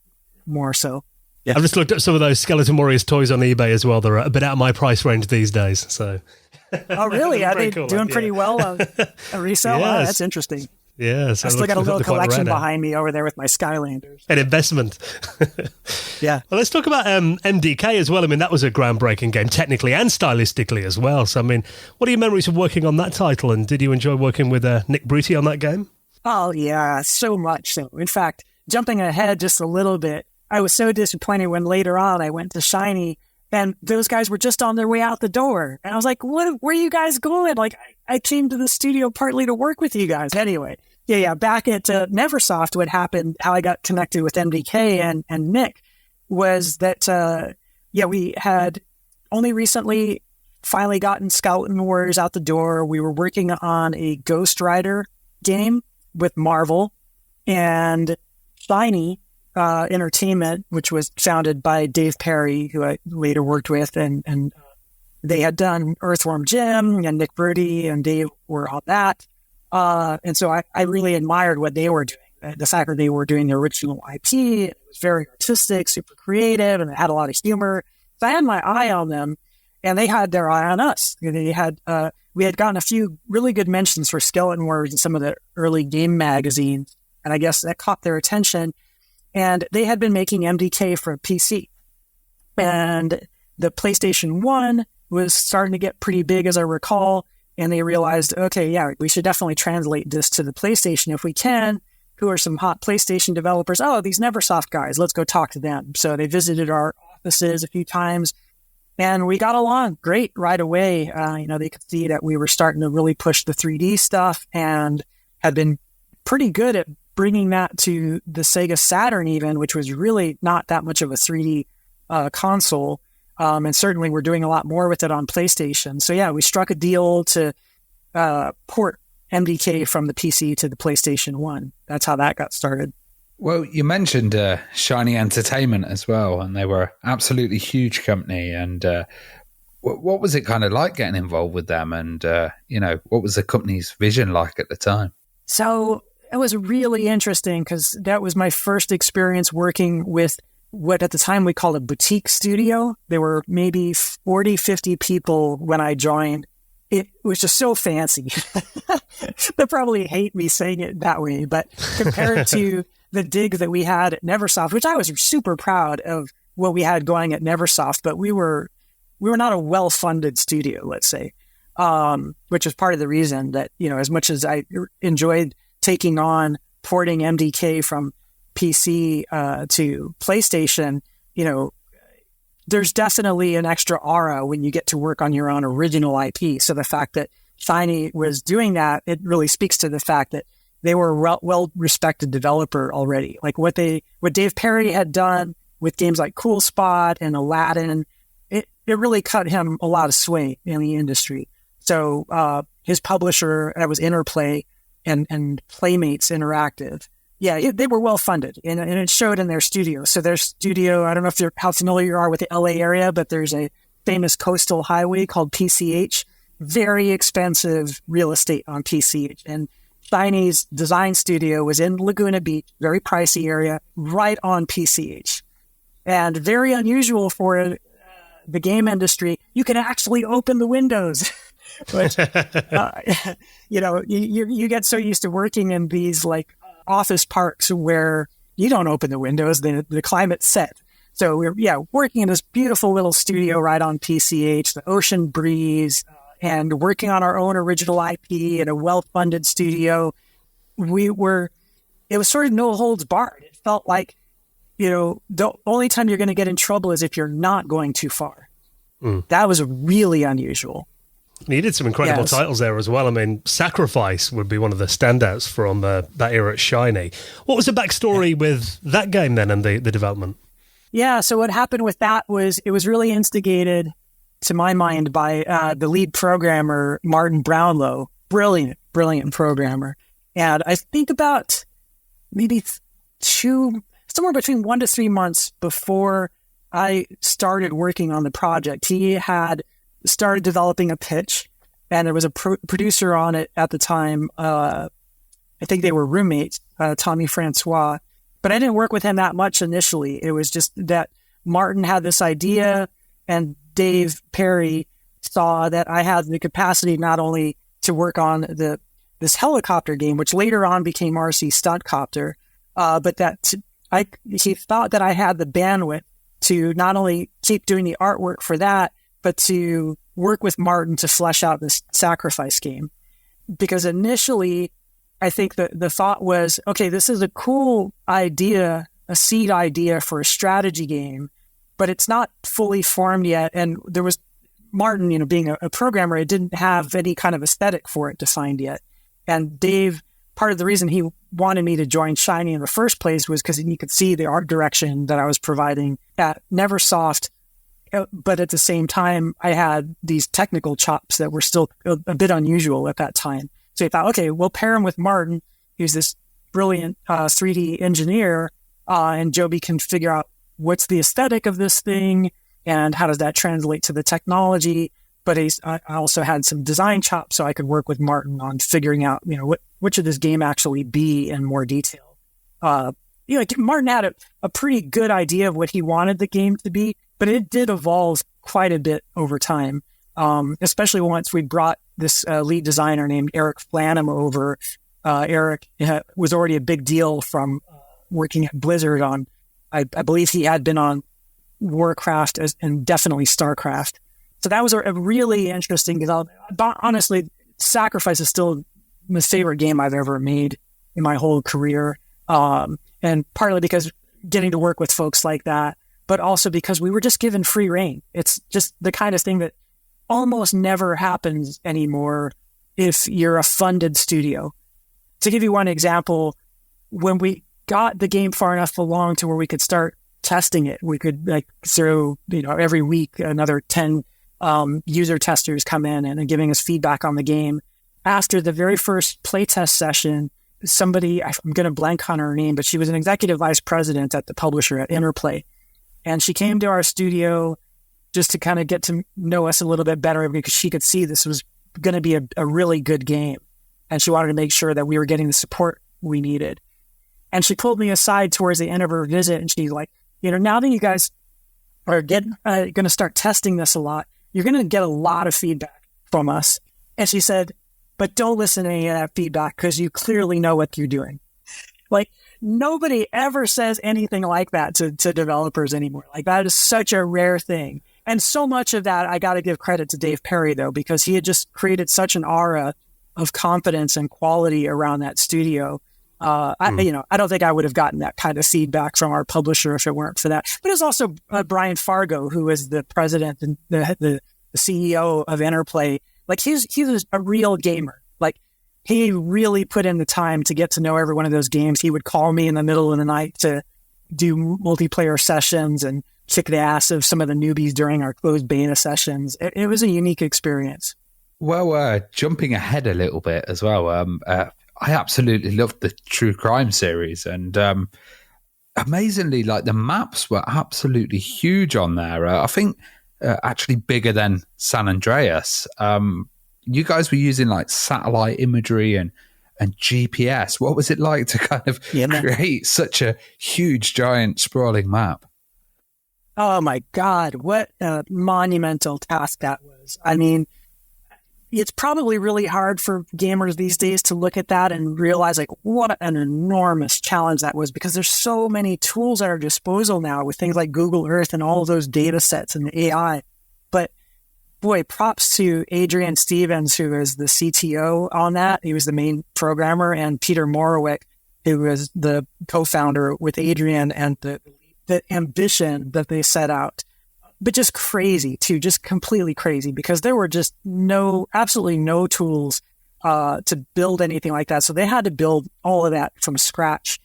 more so. Yeah. I've just looked at some of those Skeleton Warriors toys on eBay as well. They're a bit out of my price range these days. So. Oh, really? Are they doing pretty well on a resale? Yes. Wow, that's interesting. Yeah, so I still got a little collection behind me over there with my Skylanders. An investment. Yeah. Well, let's talk about MDK as well. I mean, that was a groundbreaking game, technically and stylistically as well. So, I mean, what are your memories of working on that title? And did you enjoy working with Nick Bruti on that game? Oh, yeah, so much so. In fact, jumping ahead just a little bit, I was so disappointed when later on I went to Shiny and those guys were just on their way out the door. And I was like, where are you guys going? Like, I came to the studio partly to work with you guys. Anyway, yeah. Back at Neversoft, what happened, how I got connected with MDK and Nick was that, we had only recently finally gotten Skeleton Warriors out the door. We were working on a Ghost Rider game with Marvel, and Shiny Entertainment, which was founded by Dave Perry, who I later worked with, and they had done Earthworm Jim, and Nick Brody and Dave were on that. And so I really admired what they were doing. The fact that they were doing the original IP, it was very artistic, super creative, and it had a lot of humor. So I had my eye on them, and they had their eye on us. We had gotten a few really good mentions for Skeleton Wars in some of the early game magazines, and I guess that caught their attention. And they had been making MDK for PC. And the PlayStation 1 was starting to get pretty big, as I recall, and they realized, okay, yeah, we should definitely translate this to the PlayStation if we can. Who are some hot PlayStation developers? Oh, these Neversoft guys. Let's go talk to them. So they visited our offices a few times, and we got along great right away. They could see that we were starting to really push the 3D stuff and had been pretty good at bringing that to the Sega Saturn even, which was really not that much of a 3D console. And certainly we're doing a lot more with it on PlayStation. So yeah, we struck a deal to port MDK from the PC to the PlayStation 1. That's how that got started. Well, you mentioned Shiny Entertainment as well, and they were absolutely huge company. And what was it kind of like getting involved with them? And, what was the company's vision like at the time? So it was really interesting because that was my first experience working with what at the time we called a boutique studio. There were maybe 40, 50 people when I joined. It was just so fancy. They'll probably hate me saying it that way, but compared to the dig that we had at Neversoft, which I was super proud of what we had going at Neversoft, but we were not a well-funded studio, let's say, which is part of the reason that, as much as I enjoyed taking on porting MDK from PC to PlayStation, there's definitely an extra aura when you get to work on your own original IP. So the fact that Shiny was doing that, it really speaks to the fact that they were a well-respected developer already. Like what Dave Perry had done with games like Cool Spot and Aladdin, it really cut him a lot of sway in the industry. So his publisher, that was Interplay and Playmates Interactive. Yeah, they were well funded, and it showed in their studio. So their studio, I don't know how familiar you are with the LA area, but there's a famous coastal highway called PCH. Very expensive real estate on PCH. And Shiny's design studio was in Laguna Beach, very pricey area, right on PCH. And very unusual for the game industry. You can actually open the windows. But, you get so used to working in these like office parks where you don't open the windows, the climate's set. So we're working in this beautiful little studio right on PCH, the ocean breeze, and working on our own original IP in a well-funded studio. It was sort of no holds barred. It felt like, the only time you're going to get in trouble is if you're not going too far. That was really unusual. You did some incredible titles there as well. I mean, Sacrifice would be one of the standouts from that era at Shiny. What was the backstory with that game then and the development? Yeah, so what happened with that was it was really instigated, to my mind, by the lead programmer, Martin Brownlow. Brilliant programmer. And I think about maybe somewhere between 1 to 3 months before I started working on the project, he had started developing a pitch, and there was a producer on it at the time. I think they were roommates, Tommy Francois, but I didn't work with him that much initially. It was just that Martin had this idea, and Dave Perry saw that I had the capacity not only to work on this helicopter game, which later on became RC Stuntcopter, but that he thought that I had the bandwidth to not only keep doing the artwork for that, but to work with Martin to flesh out this Sacrifice game. Because initially, I think the thought was, okay, this is a cool idea, a seed idea for a strategy game, but it's not fully formed yet. And there was Martin, being a programmer, it didn't have any kind of aesthetic for it defined yet. And Dave, part of the reason he wanted me to join Shiny in the first place was because he could see the art direction that I was providing at Neversoft. But at the same time, I had these technical chops that were still a bit unusual at that time. So he thought, okay, we'll pair him with Martin, who's this brilliant 3D engineer, and Joby can figure out what's the aesthetic of this thing and how does that translate to the technology. But I also had some design chops, so I could work with Martin on figuring out, what should this game actually be in more detail. Martin had a pretty good idea of what he wanted the game to be, but it did evolve quite a bit over time, especially once we brought this lead designer named Eric Flanham over. Eric was already a big deal from working at Blizzard on, I believe he had been on Warcraft and definitely StarCraft. So that was a really interesting development. Honestly, Sacrifice is still my favorite game I've ever made in my whole career. And partly because getting to work with folks like that, but also because we were just given free rein. It's just the kind of thing that almost never happens anymore if you're a funded studio. To give you one example, when we got the game far enough along to where we could start testing it, we could throw, every week another 10 user testers come in and giving us feedback on the game. After the very first playtest session, somebody, I'm going to blank on her name, but she was an executive vice president at the publisher at Interplay. And she came to our studio just to kind of get to know us a little bit better because she could see this was going to be a really good game. And she wanted to make sure that we were getting the support we needed. And she pulled me aside towards the end of her visit and she's like, now that you guys are going to start testing this a lot, you're going to get a lot of feedback from us. And she said, but don't listen to any of that feedback because you clearly know what you're doing. Nobody ever says anything like that to developers anymore. That is such a rare thing. And so much of that, I got to give credit to Dave Perry, though, because he had just created such an aura of confidence and quality around that studio. I don't think I would have gotten that kind of feedback from our publisher if it weren't for that. But it was also Brian Fargo, who is the president and the CEO of Interplay. He was a real gamer. He really put in the time to get to know every one of those games. He would call me in the middle of the night to do multiplayer sessions and kick the ass of some of the newbies during our closed beta sessions. It was a unique experience. Well, jumping ahead a little bit as well, I absolutely loved the True Crime series. And amazingly, the maps were absolutely huge on there. I think actually bigger than San Andreas. You guys were using satellite imagery and GPS. What was it like to kind of create such a huge, giant, sprawling map? Oh my God, what a monumental task that was. I mean, it's probably really hard for gamers these days to look at that and realize what an enormous challenge that was, because there's so many tools at our disposal now with things like Google Earth and all of those data sets and the AI. But boy, props to Adrian Stevens, who is the CTO on that. He was the main programmer, and Peter Morowick, who was the co-founder with Adrian, and the ambition that they set out. But just crazy too, just completely crazy, because there were just absolutely no tools to build anything like that. So they had to build all of that from scratch.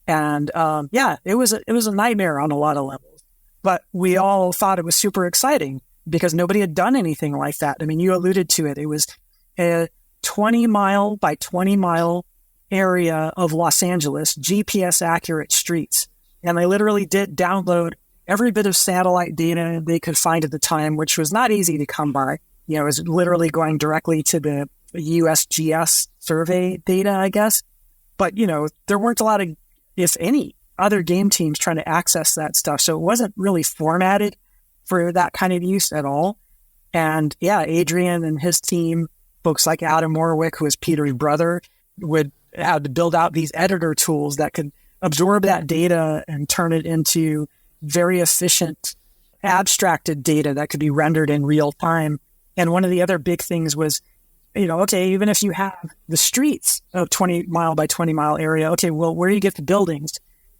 And it was a nightmare on a lot of levels. But we all thought it was super exciting, because nobody had done anything like that. I mean, you alluded to it. It was a 20-mile by 20-mile area of Los Angeles, GPS-accurate streets. And they literally did download every bit of satellite data they could find at the time, which was not easy to come by. It was literally going directly to the USGS survey data, I guess. But, there weren't a lot of, if any, other game teams trying to access that stuff. So it wasn't really formatted for that kind of use at all. And Adrian and his team, folks like Adam Morwick, who is Peter's brother, would have to build out these editor tools that could absorb that data and turn it into very efficient, abstracted data that could be rendered in real time. And one of the other big things was, even if you have the streets of 20-mile by 20-mile area, where do you get the buildings?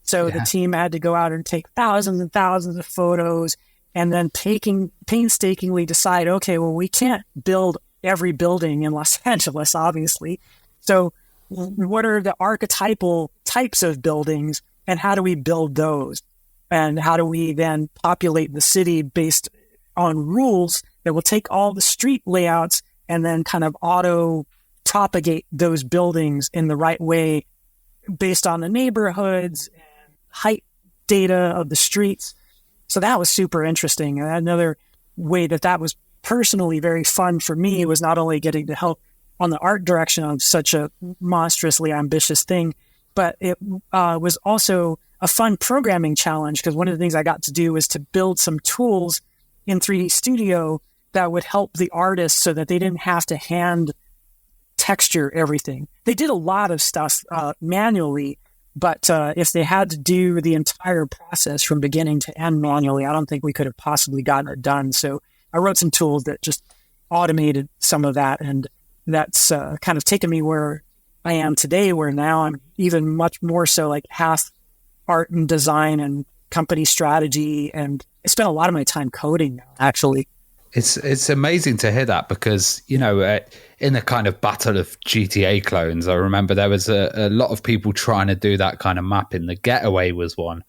So the team had to go out and take thousands and thousands of photos, and then painstakingly decide, we can't build every building in Los Angeles, obviously. So what are the archetypal types of buildings, and how do we build those? And how do we then populate the city based on rules that will take all the street layouts and then kind of auto-propagate those buildings in the right way based on the neighborhoods and height data of the streets. So that was super interesting. Another way that was personally very fun for me was not only getting to help on the art direction of such a monstrously ambitious thing, but it was also a fun programming challenge, because one of the things I got to do was to build some tools in 3D Studio that would help the artists so that they didn't have to hand texture everything. They did a lot of stuff manually, but if they had to do the entire process from beginning to end manually, I don't think we could have possibly gotten it done. So I wrote some tools that just automated some of that, and that's kind of taken me where I am today, where now I'm even much more so like half art and design and company strategy, and I spend a lot of my time coding now, actually. It's amazing to hear that, because, you know, in the kind of battle of GTA clones, I remember there was a lot of people trying to do that kind of mapping. The Getaway was one,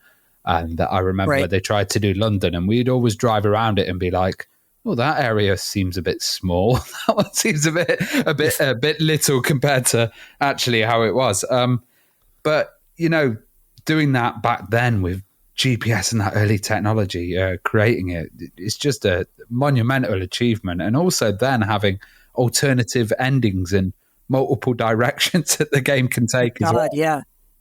and I remember where they tried to do London, and we'd always drive around it and be like, well, that area seems a bit small. That one seems a bit little compared to actually how it was. But, you know, doing that back then with GPS and that early technology, creating it's just a monumental achievement. And also then having alternative endings and multiple directions that the game can take as well.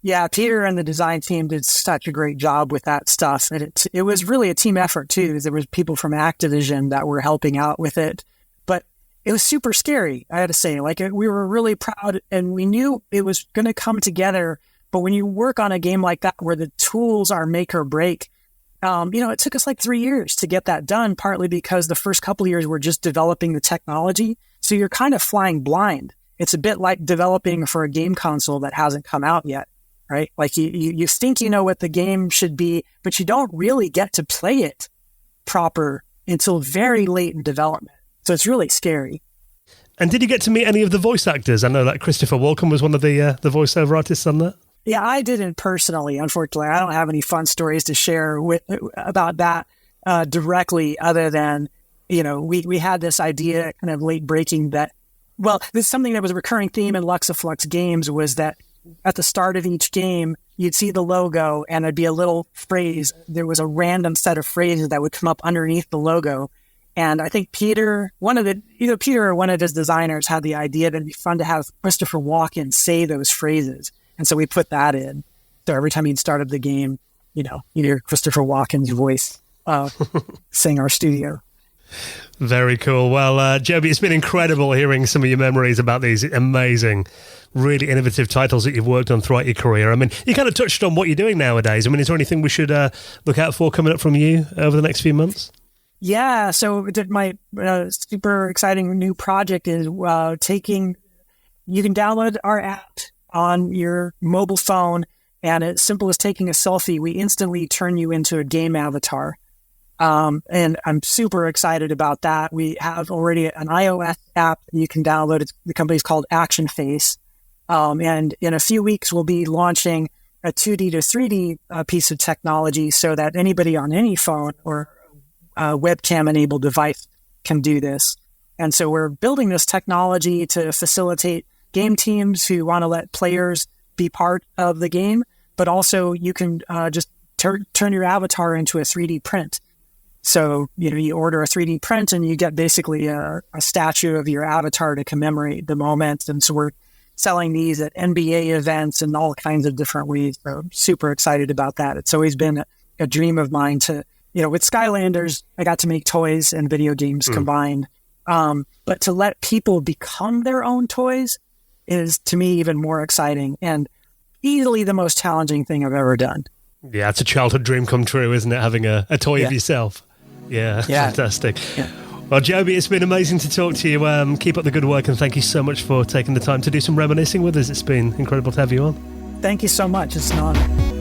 Yeah, Peter and the design team did such a great job with that stuff. And it was really a team effort too. There was people from Activision that were helping out with it. But it was super scary, I had to say. Like, we were really proud, and we knew it was going to come together. But when you work on a game like that, where the tools are make or break, it took us like 3 years to get that done, partly because the first couple of years we're just developing the technology. So you're kind of flying blind. It's a bit like developing for a game console that hasn't come out yet, right? Like you think you know what the game should be, but you don't really get to play it proper until very late in development. So it's really scary. And did you get to meet any of the voice actors? I know that Christopher Walken was one of the voiceover artists on that. Yeah, I didn't personally. Unfortunately, I don't have any fun stories to share about that directly, other than, we had this idea kind of late breaking that, well, this is something that was a recurring theme in Luxaflux games, was that at the start of each game, you'd see the logo and there'd be a little phrase. There was a random set of phrases that would come up underneath the logo. And I think Peter or one of his designers had the idea that it'd be fun to have Christopher Walken say those phrases. And so we put that in. So every time he'd start up the game, you'd hear Christopher Walken's voice sing our studio. Very cool. Well, Joby, it's been incredible hearing some of your memories about these amazing, really innovative titles that you've worked on throughout your career. I mean, you kind of touched on what you're doing nowadays. I mean, is there anything we should look out for coming up from you over the next few months? Yeah, so my super exciting new project is you can download our app on your mobile phone, and as simple as taking a selfie, we instantly turn you into a game avatar. And I'm super excited about that. We have already an iOS app you can download. The company's called Action Face. And in a few weeks, we'll be launching a 2D to 3D piece of technology so that anybody on any phone or webcam-enabled device can do this. And so we're building this technology to facilitate game teams who want to let players be part of the game, but also you can just turn your avatar into a 3D print. So, you order a 3D print and you get basically a statue of your avatar to commemorate the moment. And so we're selling these at NBA events and all kinds of different ways. So I'm super excited about that. It's always been a dream of mine to, with Skylanders, I got to make toys and video games combined. But to let people become their own toys is, to me, even more exciting and easily the most challenging thing I've ever done. Yeah, it's a childhood dream come true, isn't it? Having a toy of yourself. Yeah, fantastic. Yeah. Well, Joby, it's been amazing to talk to you. Keep up the good work, and thank you so much for taking the time to do some reminiscing with us. It's been incredible to have you on. Thank you so much. It's an honor.